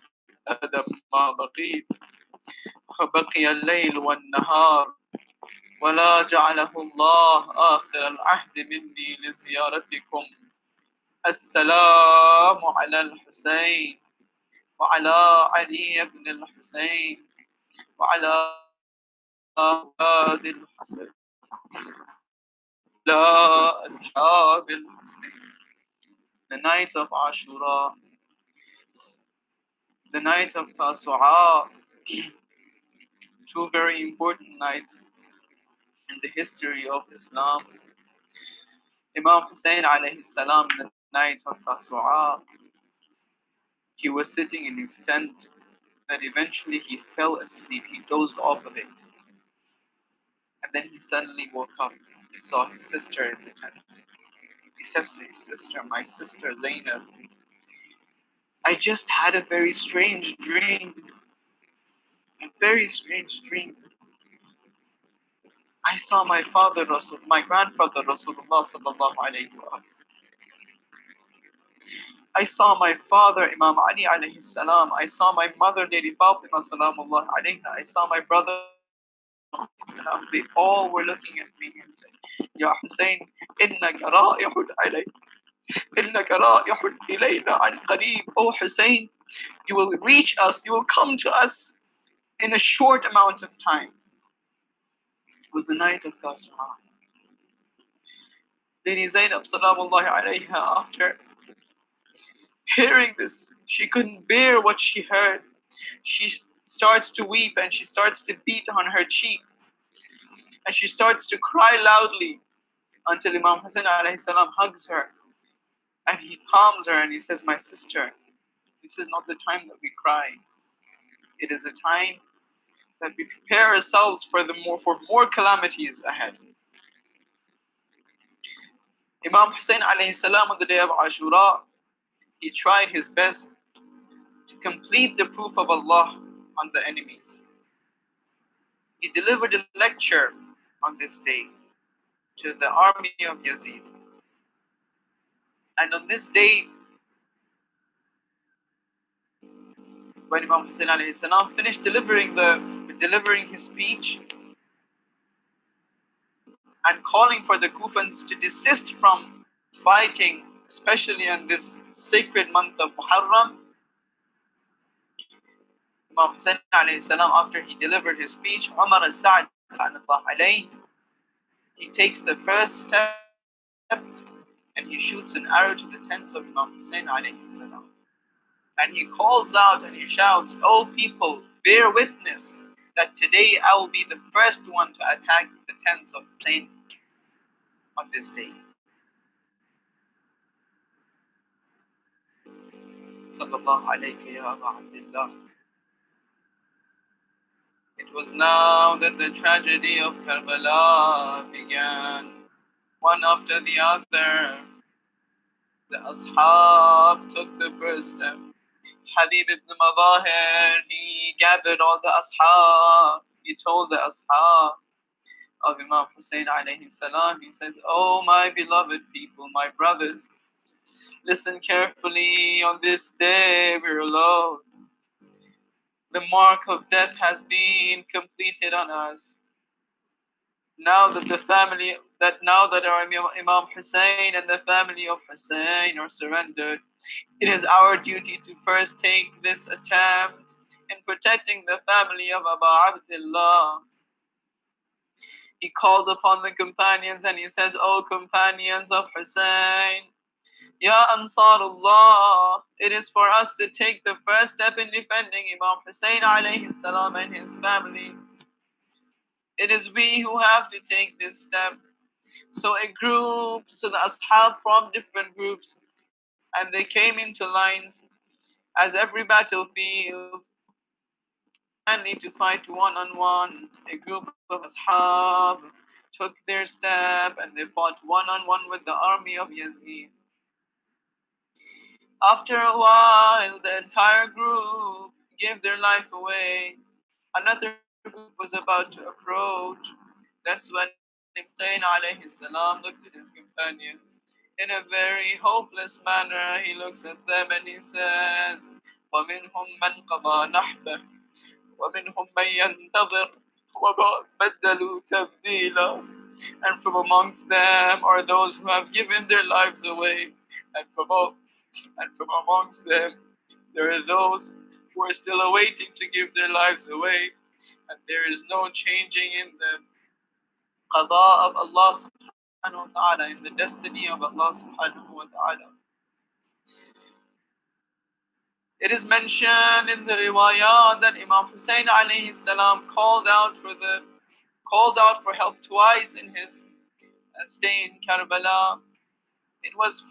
أدم ما بقيت فبقي الليل والنهار ولا جعله الله آخر العهد مني لزيارتكم السلام على الحسين وعلى علي بن الحسين وعلى أولاد الحسين لا أصحاب الحسين. The night of Ashura, the night of Tasu'a, two very important nights in the history of Islam. Imam Hussein alayhi salam, the night of Tasu'a, he was sitting in his tent, but eventually he fell asleep, he dozed off of it. And then he suddenly woke up, he saw his sister in the tent. He says to his sister, my sister Zainab, I just had a very strange dream. A very strange dream. I saw my grandfather Rasulullah sallallahu alayhi wa. I saw my father Imam Ali alayhi salam. I saw my mother Lady Fatima salamullah alayha. I saw my brother salam. They all were looking at me and saying, Ya Hussein, innaka ra'ihun alayh. إنك رائح إلينا عن قريب. Oh Hussein, you will reach us, you will come to us in a short amount of time. It was the night of Tasu'a. Lady Zainab salamullahi alayha, after hearing this, she couldn't bear what she heard. She starts to weep and she starts to beat on her cheek. And she starts to cry loudly until Imam Hussein alayhi salam hugs her. And he calms her and he says, my sister, this is not the time that we cry. It is a time that we prepare ourselves for more calamities ahead. Imam Hussein alayhi salam on the day of Ashura, he tried his best to complete the proof of Allah on the enemies. He delivered a lecture on this day to the army of Yazid. And on this day, when Imam Hussein alayhi salam finished delivering his speech and calling for the Kufans to desist from fighting, especially in this sacred month of Muharram, Imam Hussein alayhi salam, after he delivered his speech, Umar al-Sa'd alayhi, he takes the first step and he shoots an arrow to the tents of Imam Hussein alayhi salam. And he calls out and he shouts, "O people, bear witness that today I will be the first one to attack the tents of Hussein on this day." Sallallahu alayhi ya Abdullah. It was now that the tragedy of Karbala began. One after the other, the Ashab took the first step. Habib ibn Mawahir, he gathered all the Ashab. He told the Ashab of Imam Hussein alayhi salam, he says, "Oh my beloved people, my brothers, listen carefully. On this day we're alone. The mark of death has been completed on us. Now that our Imam Hussein and the family of Hussein are surrendered, it is our duty to first take this attempt in protecting the family of Abu Abdullah." He called upon the companions and he says, "O companions of Hussein, Ya Ansarullah, it is for us to take the first step in defending Imam Hussein alayhi salam and his family. It is we who have to take this step." So the Ashab formed different groups and they came into lines as every battlefield, only to fight one-on-one. A group of Ashab took their step and they fought one-on-one with the army of Yazid. After a while, the entire group gave their life away. Another group was about to approach. That's when Hussein alayhi salam looked at his companions. In a very hopeless manner, he looks at them and he says, وَمِنْهُمْ مَنْ قَضَى نَحْبَهُ وَمِنْهُمْ مَنْ يَنْتَظِرُ وَبَدَّلُوا تَبْدِيلًا. And from amongst them are those who have given their lives away, and from amongst them there are those who are still awaiting to give their lives away, and there is no changing in the qada of Allah subhanahu wa ta'ala, in the destiny of Allah subhanahu wa ta'ala. It is mentioned in the riwayah that Imam Hussein alayhi salam called out for help twice in his stay in Karbala. It was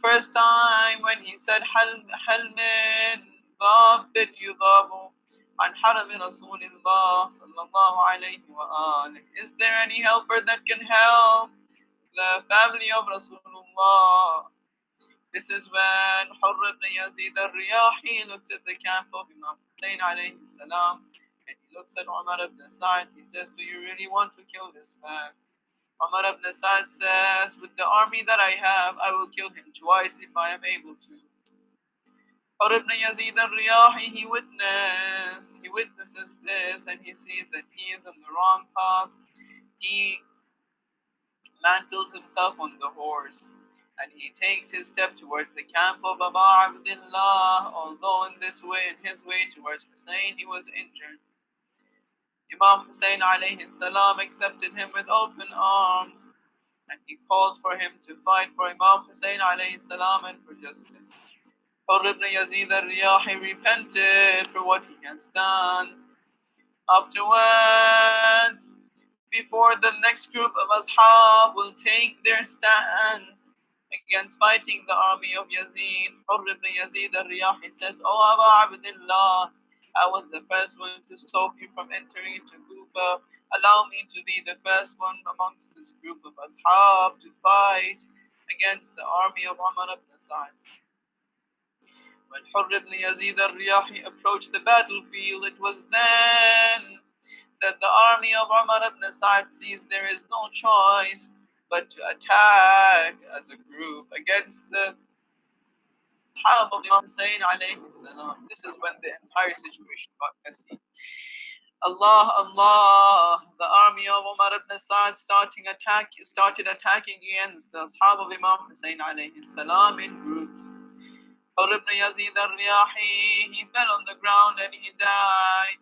first time when he said, "Hal min ضابر يضاب عن حرم رسول الله صلى الله عليه وآله." Is there any helper that can help the family of Rasulullah? This is when Hurr ibn Yazid al-Riyahi looks at the camp of Imam Hussein alayhi salam and he looks at Umar ibn Sa'd. He says, "Do you really want to kill this man?" Umar ibn Sa'd says, "With the army that I have, I will kill him twice if I am able to." Hurr ibn Yazid al-Riyahi, he witnesses this and he sees that he is on the wrong path. He mantles himself on the horse and he takes his step towards the camp of Abu Abdullah, although in his way towards Hussein, he was injured. Imam Hussein alayhi salam accepted him with open arms and he called for him to fight for Imam Hussein alayhi salam and for justice. Hurr ibn Yazid al-Riyahi repented for what he has done. Afterwards, before the next group of Ashab will take their stands against fighting the army of Yazid. Hurr ibn Yazid al-Riyahi says, "O Aba Abdullah, I was the first one to stop you from entering into Kufa. Allow me to be the first one amongst this group of Ashab to fight against the army of Umar ibn Sa'd." When Hurr ibn Yazid al-Riyahi approached the battlefield, it was then that the army of Umar ibn Sa'd sees there is no choice but to attack as a group against the Ashab of Imam Hussein alayhi salam. This is when the entire situation got messy. Allah, the army of Umar ibn Sa'd started attacking against the Ashab of Imam Hussein alayhi salam in groups. Hurr ibn Yazid al-Riyahi, he fell on the ground and he died.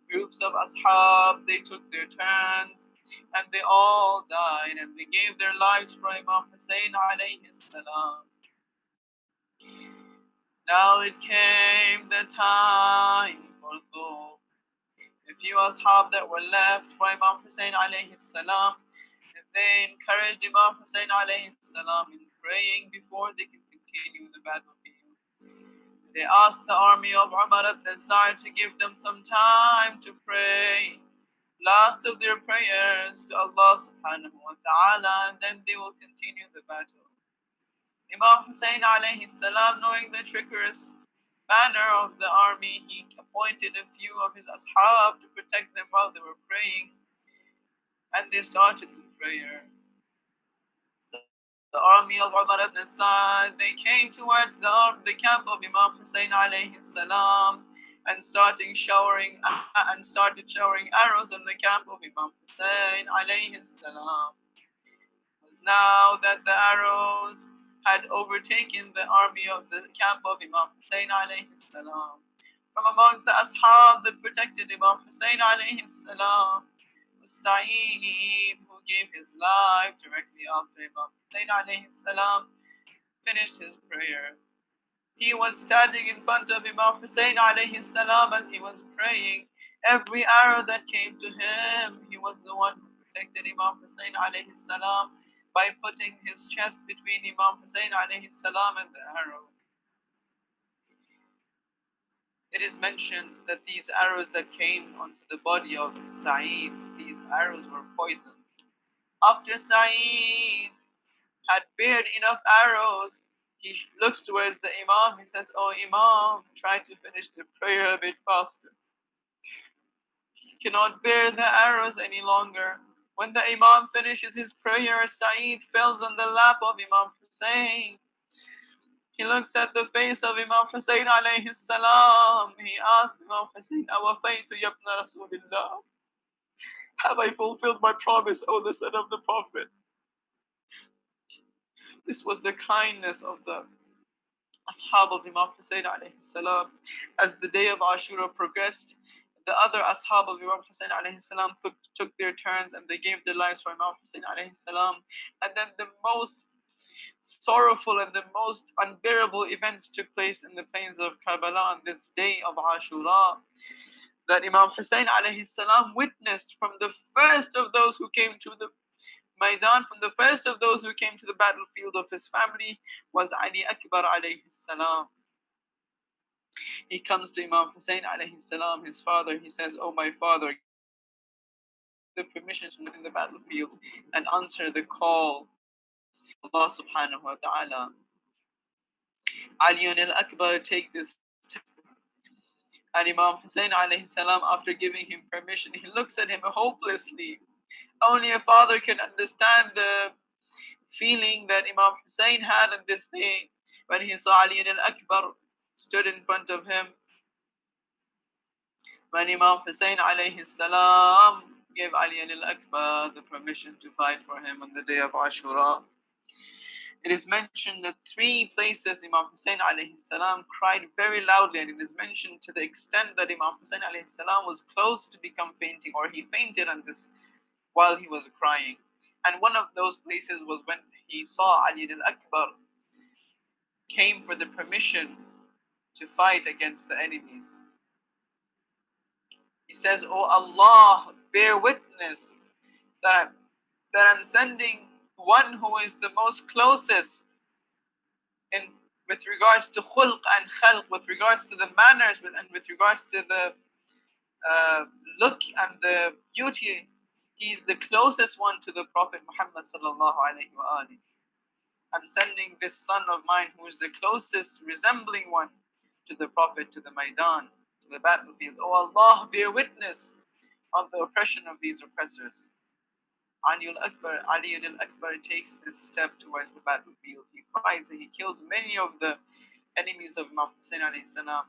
Groups of Ashab, they took their turns and they all died and they gave their lives for Imam Hussein alayhi salam. Now it came the time for the few Ashab that were left for Imam Hussein alayhi salam. They encouraged Imam Hussein alayhi salam in praying before they could continue the battlefield. They asked the army of Umar ibn Sa'd to give them some time to pray. Last of their prayers to Allah subhanahu wa ta'ala, and then they will continue the battle. Imam Hussein alayhi salam, knowing the treacherous manner of the army, he appointed a few of his ashab to protect them while they were praying, and they started with prayer. The army of Umar ibn Sa'd, they came towards the camp of Imam Hussein alayhi salam and started showering arrows in the camp of Imam Hussein alayhi salam. It was now that the arrows had overtaken the army of the camp of Imam Hussein alayhi salam. From amongst the ashab that protected Imam Hussein alayhi salam was Sa'id, who gave his life directly after Imam Hussein alayhi salam finished his prayer. He was standing in front of Imam Hussein alayhi salam as he was praying. Every arrow that came to him, he was the one who protected Imam Hussein alayhi salam by putting his chest between Imam Hussein alayhi salam and the arrow. It is mentioned that these arrows that came onto the body of Sa'id, these arrows were poisoned. After Sa'id had bared enough arrows, he looks towards the Imam. He says, "Oh Imam, try to finish the prayer a bit faster." He cannot bear the arrows any longer. When the Imam finishes his prayer, Sa'id falls on the lap of Imam Hussein. He looks at the face of Imam Hussein alayhi salam. He asks Imam Hussein, "Awafaytu ya ibn Rasulillah? Have I fulfilled my promise, O the son of the Prophet?" This was the kindness of the ashab of Imam Hussein alayhi salam. As the day of Ashura progressed, the other ashab of Imam Hussein alayhi salam took their turns and they gave their lives for Imam Hussein alayhi salam. And then the most sorrowful and the most unbearable events took place in the plains of Karbala on this day of Ashura, that Imam Hussein alayhi salam witnessed from the first of those who came to the Maidan, from the first of those who came to the battlefield of his family was Ali Akbar alayhi salam. He comes to Imam Hussein alayhi salam, his father. He says, "Oh my father, the permission to in the battlefield and answer the call of Allah subhanahu wa ta'ala." Ali al-Akbar take this test. And Imam Hussein alayhi salam, after giving him permission, he looks at him hopelessly. Only a father can understand the feeling that Imam Hussein had on this day when he saw Ali al-Akbar stood in front of him. When Imam Hussein alayhi salam gave Ali al-Akbar the permission to fight for him on the day of Ashura, it is mentioned that 3 places Imam Hussein alayhi salam cried very loudly, and it is mentioned to the extent that Imam Hussein alayhi salam was close to become fainting, or he fainted on this while he was crying. And one of those places was when he saw Ali al-Akbar came for the permission to fight against the enemies. He says, "Oh Allah, bear witness that I'm sending one who is the most closest in with regards to khulq and khalq, with regards to the manners and with regards to the look and the beauty. He's the closest one to the Prophet Muhammad sallallahu alaihi wasallam. I'm sending this son of mine who is the closest resembling one to the Prophet, to the Maidan, to the battlefield. Oh Allah, bear witness on the oppression of these oppressors. Ali al-Akbar takes this step towards the battlefield. He fights and he kills many of the enemies of Imam Hussein alayhi salam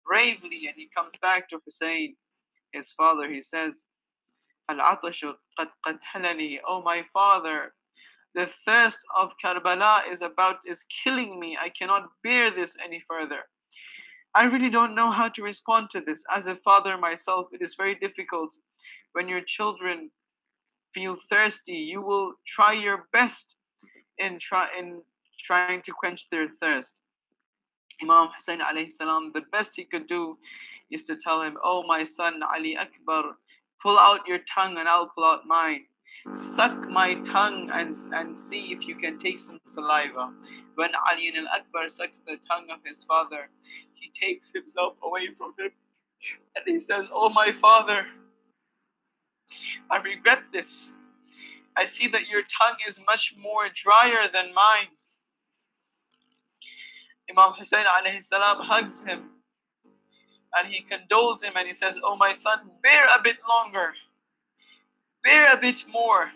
bravely, and he comes back to Hussein, his father. He says, Al-Atashu qad qathalani, oh my father, the thirst of Karbala is killing me. I cannot bear this any further. I really don't know how to respond to this. As a father myself, it is very difficult when your children feel thirsty. You will try your best in trying to quench their thirst. Imam Hussein alayhi salam, the best he could do is to tell him, oh my son Ali Akbar, pull out your tongue and I'll pull out mine. Suck my tongue and see if you can take some saliva. When Ali al-Akbar sucks the tongue of his father, he takes himself away from him and he says, oh my father, I regret this. I see that your tongue is much more drier than mine. Imam Hussein alayhi salam hugs him and he condoles him and he says, oh my son, bear a bit longer, bear a bit more.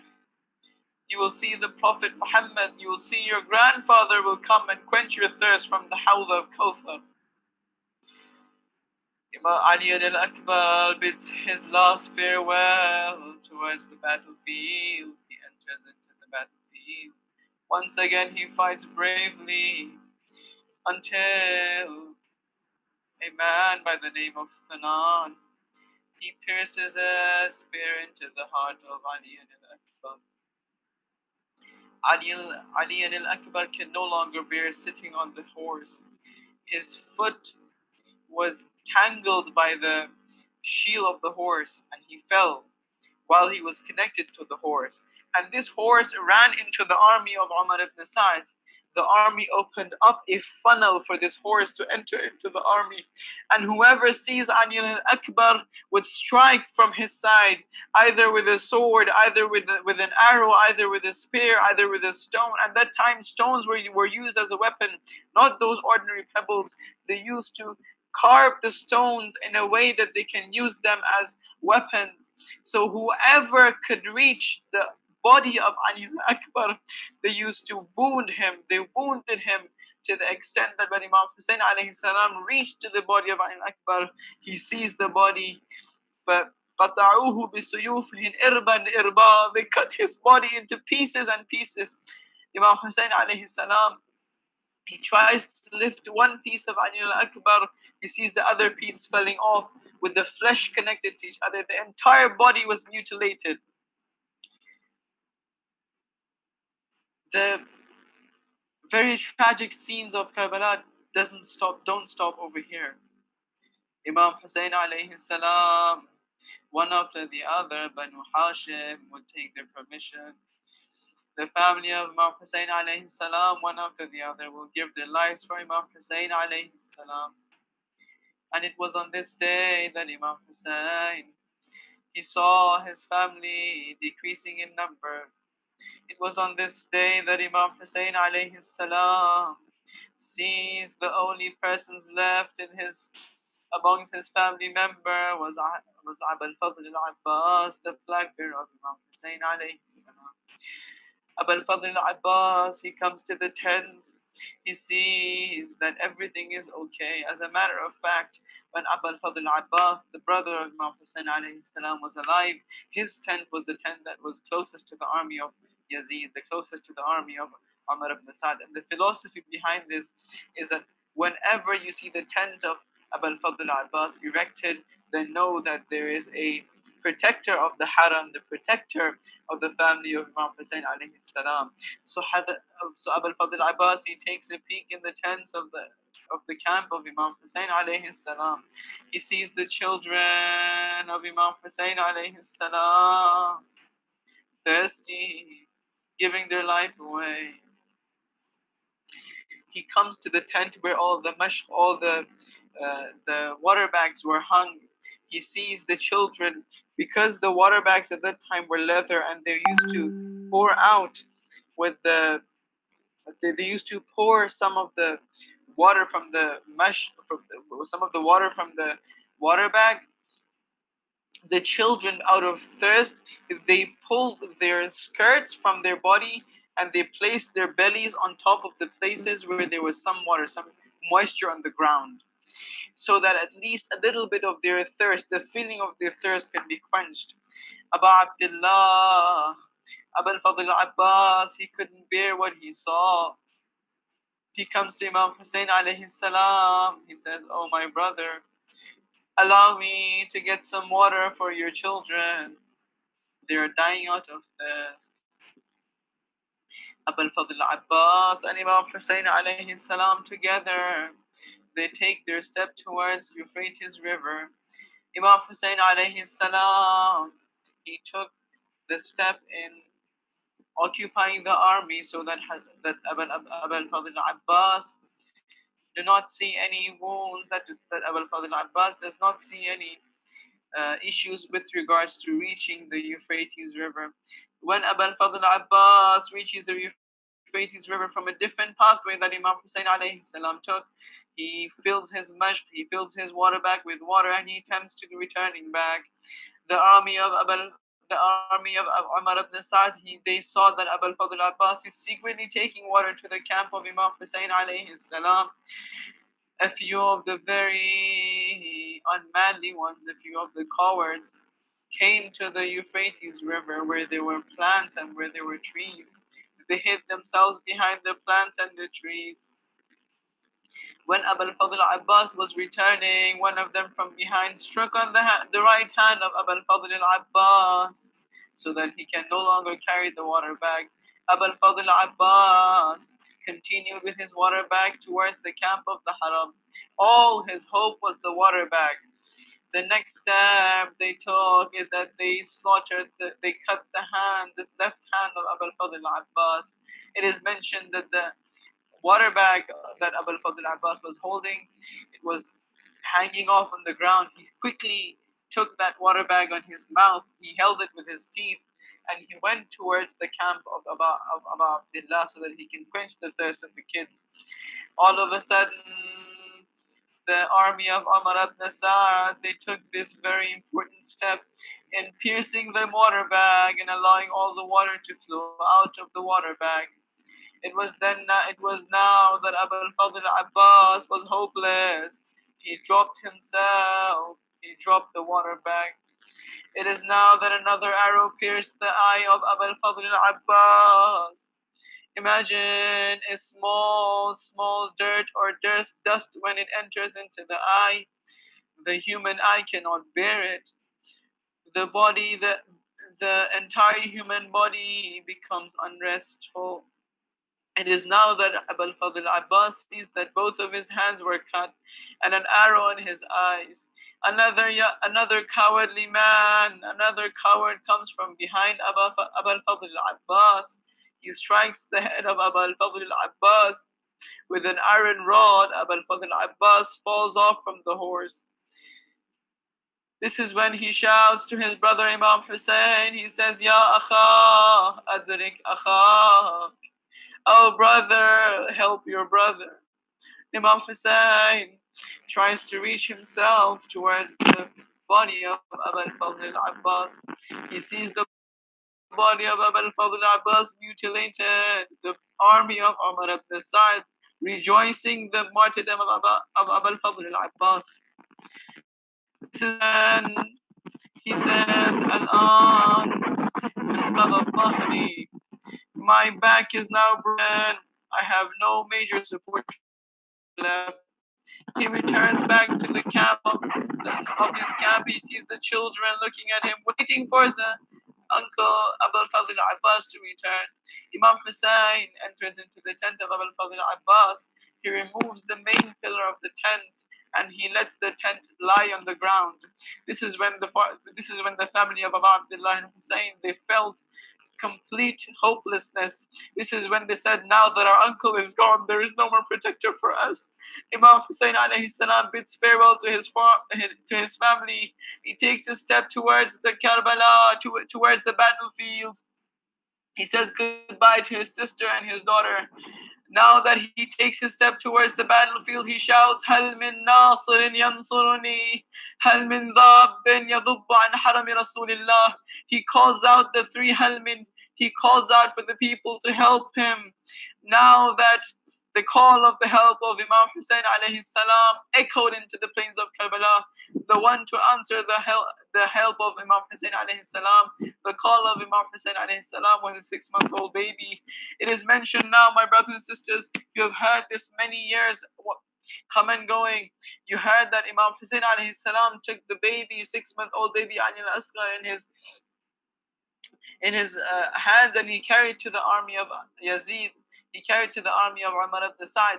You will see the Prophet Muhammad, you will see your grandfather will come and quench your thirst from the Hawla of Kawthar. Imam Ali al-Akbar bids his last farewell towards the battlefield. He enters into the battlefield. Once again he fights bravely until a man by the name of Thanan, he pierces a spear into the heart of Ali al-Akbar. Ali al-Akbar can no longer bear sitting on the horse. His foot was tangled by the shield of the horse and he fell while he was connected to the horse. And this horse ran into the army of Umar ibn Sa'd. The army opened up a funnel for this horse to enter into the army. And whoever sees Ali al-Akbar would strike from his side, either with a sword, either with an arrow, either with a spear, either with a stone. At that time, stones were used as a weapon, not those ordinary pebbles. They used to carve the stones in a way that they can use them as weapons. So whoever could reach the body of Ali Akbar, they used to wound him. They wounded him to the extent that when Imam Hussein alayhi salam reached to the body of Ali Akbar, he sees the body. But they cut his body into pieces and pieces. Imam Hussein alayhi salam, he tries to lift one piece of Ali al-Akbar. He sees the other piece falling off with the flesh connected to each other. The entire body was mutilated. The very tragic scenes of Karbala don't stop over here. Imam Hussein alayhi salam, one after the other, Banu Hashim would take their permission. The family of Imam Hussein alayhi salam, one after the other, will give their lives for Imam Hussein alayhi salam. And it was on this day that Imam Hussein, he saw his family decreasing in number. It was on this day that Imam Hussein alayhi salam sees the only persons left amongst his family member was Abul Fadl al-Abbas, the flag bearer of Imam Hussein alayhi salam. Abul Fadl al-Abbas, he comes to the tents. He sees that everything is okay. As a matter of fact, when Abul Fadl al-Abbas, the brother of Imam Hussein alayhi salam, was alive, his tent was the tent that was closest to the army of Yazid, the closest to the army of Umar ibn Sa'd. And the philosophy behind this is that whenever you see the tent of Abul Fadl al-Abbas erected, then know that there is a protector of the haram, the protector of the family of Imam Hussein alayhi salam. So Abul Fadl al-Abbas, he takes a peek in the tents of the camp of Imam Hussein alayhi salam. He sees the children of Imam Hussein alayhi salam. thirsty, giving their life away. He comes to the tent where all the water bags were hung. He sees the children, because the water bags at that time were leather, and they used to pour out with they used to pour some of the water from the some of the water from the water bag. The children, out of thirst, they pulled their skirts from their body and they placed their bellies on top of the places where there was some water, some moisture on the ground, so that at least a little bit of their thirst, the feeling of their thirst, can be quenched. Abu Abdullah, Abu al-Fadl Abbas, he couldn't bear what he saw. He comes to Imam Hussein alayhi salam. He says, "Oh, my brother, allow me to get some water for your children. They are dying out of thirst." Abu al-Fadl Abbas and Imam Hussein alayhi salam together, they take their step towards Euphrates River. Imam Hussein alayhi salam, he took the step in occupying the army so that Abu al-Fadl Abbas do not see any wound, that Abu al-Fadl Abbas does not see any issues with regards to reaching the Euphrates River. When Abu al-Fadl Abbas reaches the Euphrates River from a different pathway that Imam Hussein alayhi salam took, he fills his mashq, he fills his water bag with water, and he attempts to returning back. The army of Umar ibn Sa'd, they saw that Abu al-Fadl Abbas is secretly taking water to the camp of Imam Hussein alayhi salam. A few of the very unmanly ones, a few of the cowards, came to the Euphrates River where there were plants and where there were trees. They hid themselves behind the plants and the trees. When Abu al-Fadl Abbas was returning, one of them from behind struck on the right hand of Abu al-Fadl Abbas so that he can no longer carry the water bag. Abu al-Fadl Abbas continued with his water bag towards the camp of the Haram. All his hope was the water bag. The next step they took is that they cut this left hand of Abu al-Fadl Abbas. It is mentioned that the water bag that Abu al-Fadl Abbas was holding, it was hanging off on the ground. He quickly took that water bag on his mouth, he held it with his teeth, and he went towards the camp of Abu Abdullah so that he can quench the thirst of the kids. All of a sudden, the army of Umar ibn Sa'd, they took this very important step in piercing the water bag and allowing all the water to flow out of the water bag. It was now that Abu al-Fadl Abbas was hopeless. He dropped himself. He dropped the water bag. It is now that another arrow pierced the eye of Abu al-Fadl Abbas. Imagine a small dirt or dust when it enters into the eye. The human eye cannot bear it. The entire human body becomes unrestful. It is now that Abu al-Fadl Abbas sees that both of his hands were cut and an arrow in his eyes. Another cowardly man, another coward comes from behind Abu al-Fadl Abbas. He strikes the head of Abu al-Fadl Abbas with an iron rod. Abu al-Fadl Abbas falls off from the horse. This is when he shouts to his brother Imam Hussein. He says, "Ya akha, adrik akha." Oh brother, help your brother. Imam Hussein tries to reach himself towards the body of Abu al-Fadl Abbas. He sees the body of Abu al-Fadl Abbas mutilated. The army of Umar ibn Sa'd rejoicing the martyrdom of Abu al-Fadl Abbas. This is when he says, "Al-an, my back is now broken. I have no major support left." He returns back to the camp of his camp. He sees the children looking at him, waiting for the uncle Abu al-Fadl Abbas to return. Imam Hussein enters into the tent of Abu al-Fadl Abbas. He removes the main pillar of the tent and he lets the tent lie on the ground. This is when the family of Abu Abdullah and Hussein, they felt complete hopelessness. This is when they said, now that our uncle is gone, there is no more protector for us. Imam Hussein alayhi salam bids farewell to his family. He takes a step towards the Karbala, towards the battlefield. He says goodbye to his sister and his daughter. Now that he takes his step towards the battlefield, he shouts, هل من ناصر ينصرني هل من ضاب يضب عن حرم رسول الله. He calls out the three halmin. He calls out for the people to help him. Now that the call of the help of Imam Hussein alayhi salam echoed into the plains of Karbala, the one to answer the help of Imam Hussein alayhi salam, the call of Imam Hussein alayhi salam was a 6-month-old baby. It is mentioned now, my brothers and sisters, you have heard this many years come and going. You heard that Imam Hussein alayhi salam took the baby, 6-month-old baby Ali al-Asghar in his hands, and he carried to the army of Yazid. He carried to the army of Umar ibn Sa'd,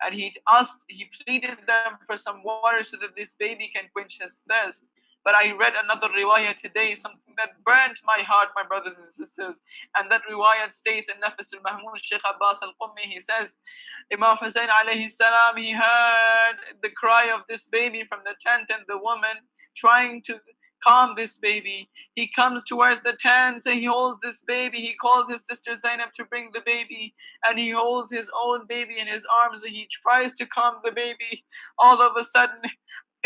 and he pleaded them for some water so that this baby can quench his thirst. But I read another riwayah today, something that burnt my heart, my brothers and sisters. And that riwayah states in Nafis al-Mahmoud, Sheikh Abbas al-Qummi, he says, Imam Hussein alayhi salam, he heard the cry of this baby from the tent, and the woman trying to calm this baby. He comes towards the tent and he holds this baby. He calls his sister Zainab to bring the baby, and he holds his own baby in his arms, and he tries to calm the baby. All of a sudden,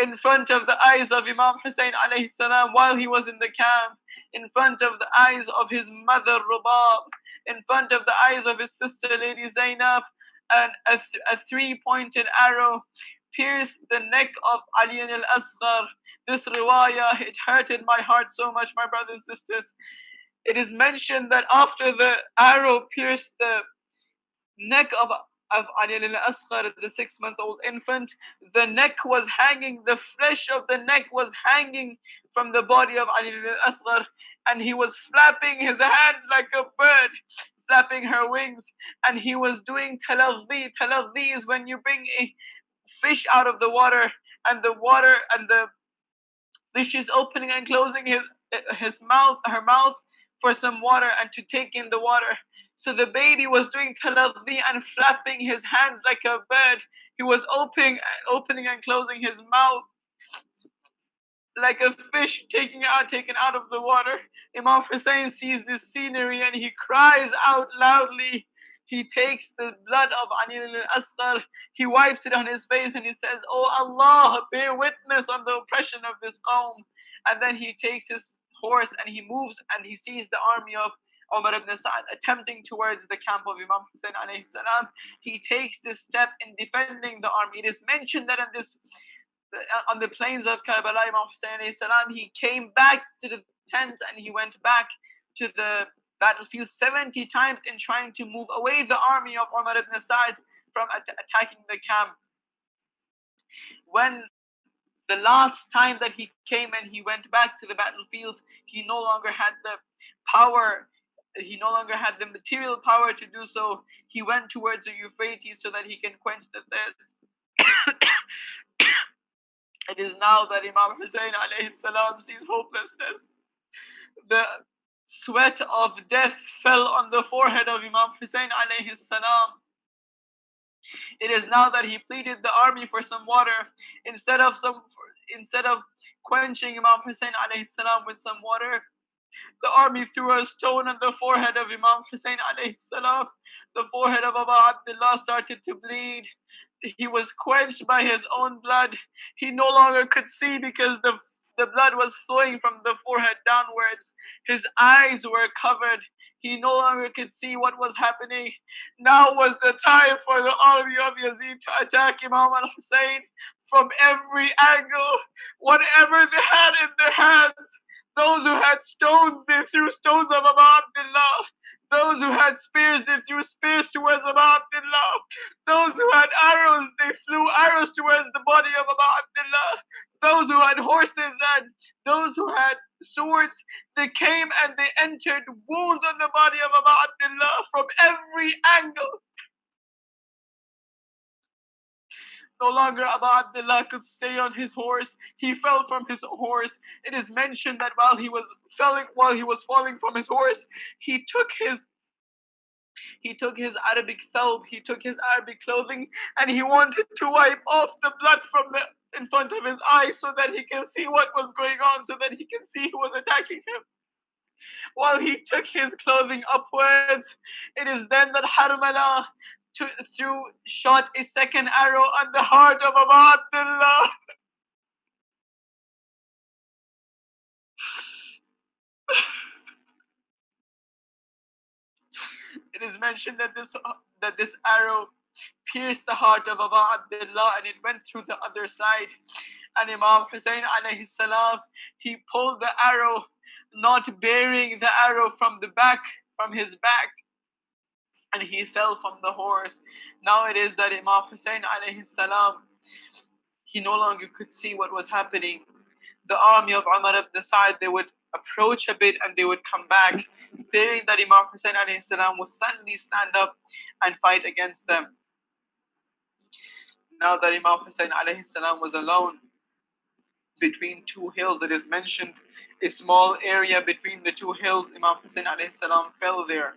in front of the eyes of Imam Hussein alayhi salam, while he was in the camp, in front of the eyes of his mother Rubab, in front of the eyes of his sister Lady Zainab, and a three-pointed arrow pierced the neck of Ali al-Asghar. This riwayah, it hurted my heart so much, my brothers and sisters. It is mentioned that after the arrow pierced the neck of Ali al-Asghar, the 6-month-old infant, the neck was hanging, the flesh of the neck was hanging from the body of Ali al-Asghar, and he was flapping his hands like a bird, flapping her wings, and he was doing taladhi. Taladhi is when you bring a fish out of the water, and the fish is opening and closing her mouth for some water and to take in the water. So the baby was doing taladhi and flapping his hands like a bird. He was opening and closing his mouth like a fish taken out of the water. Imam Hussein sees this scenery and he cries out loudly. He takes the blood of Ali al-Asghar, he wipes it on his face, and he says, "Oh Allah, bear witness on the oppression of this qawm." And then he takes his horse and he moves, and he sees the army of Umar ibn Sa'd attempting towards the camp of Imam Hussein alayhi salam. He takes this step in defending the army. It is mentioned that on the plains of Karbala, Imam Hussein alayhi salam, he came back to the tent and he went back to the battlefield 70 times in trying to move away the army of Umar ibn Sa'd from attacking the camp. When the last time that he came and he went back to the battlefield, he no longer had the power, he no longer had the material power to do so. He went towards the Euphrates so that he can quench the thirst. It is now that Imam Hussein alayhi salam sees hopelessness. The sweat of death fell on the forehead of Imam Hussein alayhi salam. It is now that he pleaded the army for some water. Instead of quenching Imam Hussein alayhi salam with some water, the army threw a stone on the forehead of Imam Hussein alayhi salam. The forehead of Abu Abdullah started to bleed. He was quenched by his own blood. He no longer could see because the blood was flowing from the forehead downwards. His eyes were covered. He no longer could see what was happening. Now was the time for the army of Yazid to attack Imam al-Hussein from every angle. Whatever they had in their hands. Those who had stones, they threw stones of Abu Abdullah. Those who had spears, they threw spears towards Abu Abdullah. Those who had arrows, they flew arrows towards the body of Abu Abdullah. Those who had horses and those who had swords, they came and they entered wounds on the body of Abu Abdullah from every angle. No longer Abu Abdullah could stay on his horse. He fell from his horse. It is mentioned that while he was falling from his horse, he took his Arabic thawb, he took his Arabic clothing, and he wanted to wipe off the blood from the in front of his eyes so that he can see what was going on, so that he can see who was attacking him. While he took his clothing upwards, it is then that Harmala shot a second arrow on the heart of Abu Abdullah. It is mentioned that this arrow pierced the heart of Abu Abdullah and it went through the other side. And Imam Hussein alayhi salam, he pulled the arrow, not bearing the arrow from his back, and he fell from the horse. Now it is that Imam Hussein alayhi salam, he no longer could see what was happening. The army of Umar ibn Sa'd, they would approach a bit and they would come back, fearing that Imam Hussein alayhi salam would suddenly stand up and fight against them. Now that Imam Hussein alayhi salam was alone between two hills, it is mentioned a small area between the two hills, Imam Hussein alayhi salam fell there.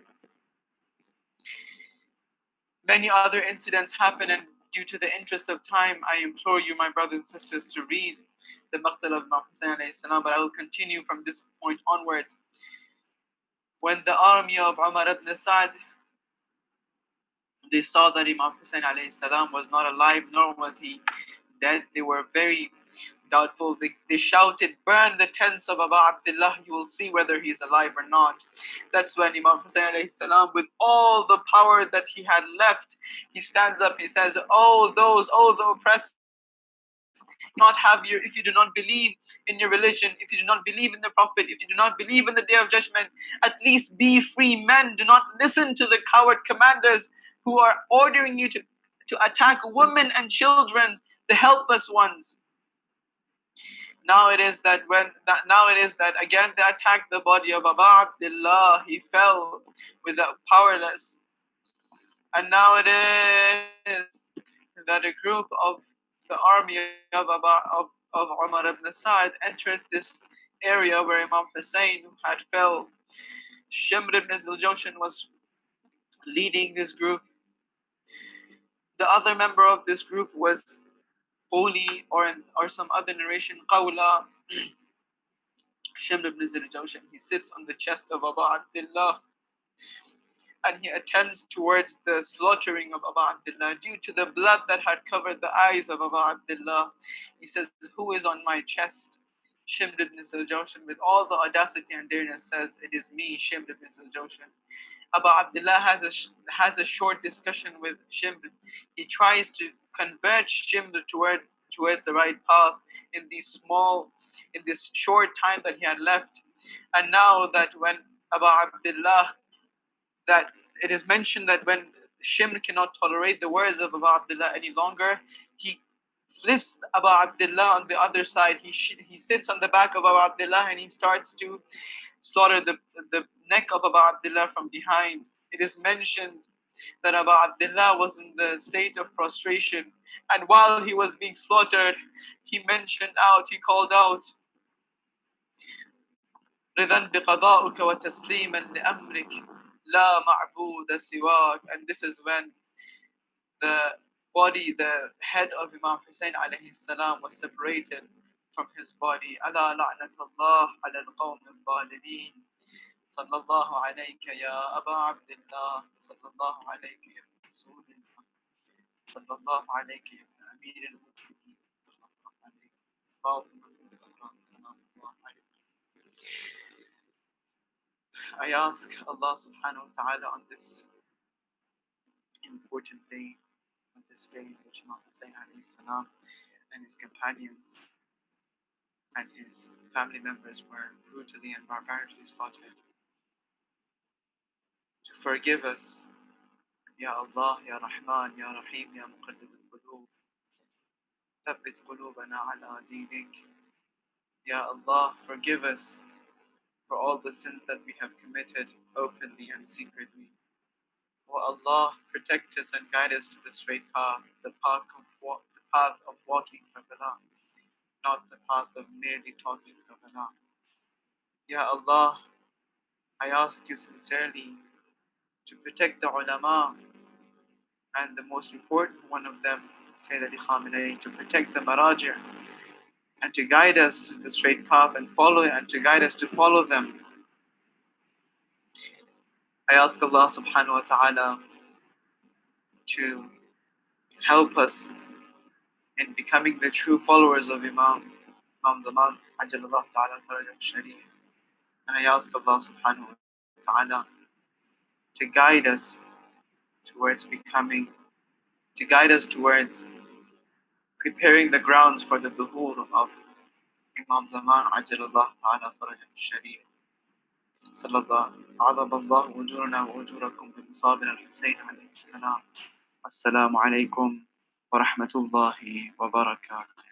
Many other incidents happen, and due to the interest of time, I implore you, my brothers and sisters, to read the Maqtal of Imam Hussein alayhi salam, but I will continue from this point onwards. When the army of Umar ibn Sa'd, they saw that Imam Hussein alayhi salam was not alive, nor was he dead, they were very doubtful. They shouted, "Burn the tents of Abu Abdullah, you will see whether he is alive or not." That's when Imam Hussein alayhi salam, with all the power that he had left, he stands up, he says, "Oh the oppressed, if you do not believe in your religion, if you do not believe in the Prophet, if you do not believe in the Day of Judgment, at least be free men. Do not listen to the coward commanders who are ordering you to attack women and children, the helpless ones." Now it is that again they attacked the body of Abu Abdullah. He fell without powerless. And now it is that a group of the army of Umar ibn Sa'd entered this area where Imam Hussein had fell. Shimr ibn Ziljoshan was leading this group. The other member of this group was Quli, or some other narration, Qawla. Shimr ibn Ziljoshan, he sits on the chest of Abu Abdullah and he attends towards the slaughtering of Abu Abdullah. Due to the blood that had covered the eyes of Abu Abdullah, he says, "Who is on my chest?" Shimr ibn Ziljoshan, with all the audacity and dareness, says, "It is me, Shimr ibn Ziljoshan." Abu Abdullah has a short discussion with Shimr. He tries to convert Shimr towards the right path in this short time that he had left. And now that when Abu Abdullah, that it is mentioned that when Shimr cannot tolerate the words of Abu Abdullah any longer, he flips Abu Abdullah on the other side. He sits on the back of Abu Abdullah and he starts to slaughter the neck of Abu Abdullah from behind. It is mentioned that Abu Abdullah was in the state of prostration, and while he was being slaughtered, he called out, "Ridan biqada'uka wa tasliman li amrik, la ma'buda siwak." And this is when the head of Imam Hussein alayhi salam was separated from his body. Ala la'natullah ala al-qawm al-zalimin. Sallallahu alayka ya Abu Abdullah. Sallallahu alayka ya Rasulullah. Sallallahu alayka ya Ameed al-Mu'mineen. Sallallahu alayka. I ask Allah subhanahu wa ta'ala on this important day, on this day in which Imam Hussein alayhi salam and his companions and his family members were brutally and barbarously slaughtered, to forgive us. Ya Allah, Ya Rahman, Ya Rahim, Ya Muqallib al-Qulub, Thabbit qulubana ala deenik. Ya Allah, forgive us for all the sins that we have committed openly and secretly. O Allah, protect us and guide us to the straight path, the path path of walking Karbala, not the path of merely talking Karbala. Ya Allah, I ask you sincerely to protect the ulama, and the most important one of them, Sayyid Ali Khamenei, to protect the maraji' and to guide us to the straight path and follow it, and to guide us to follow them. I ask Allah subhanahu wa ta'ala to help us in becoming the true followers of Imam Zaman, Ajalallah ta'ala Farajah Sharif. And I ask Allah subhanahu wa ta'ala to guide us towards becoming, to guide us towards preparing the grounds for the duhur of Imam Zaman, Ajalallah ta'ala Farajah Sharif. صلى الله عظم الله أجورنا وأجوركم بمصابنا الحسين عليه السلام. السلام عليكم ورحمة الله وبركاته.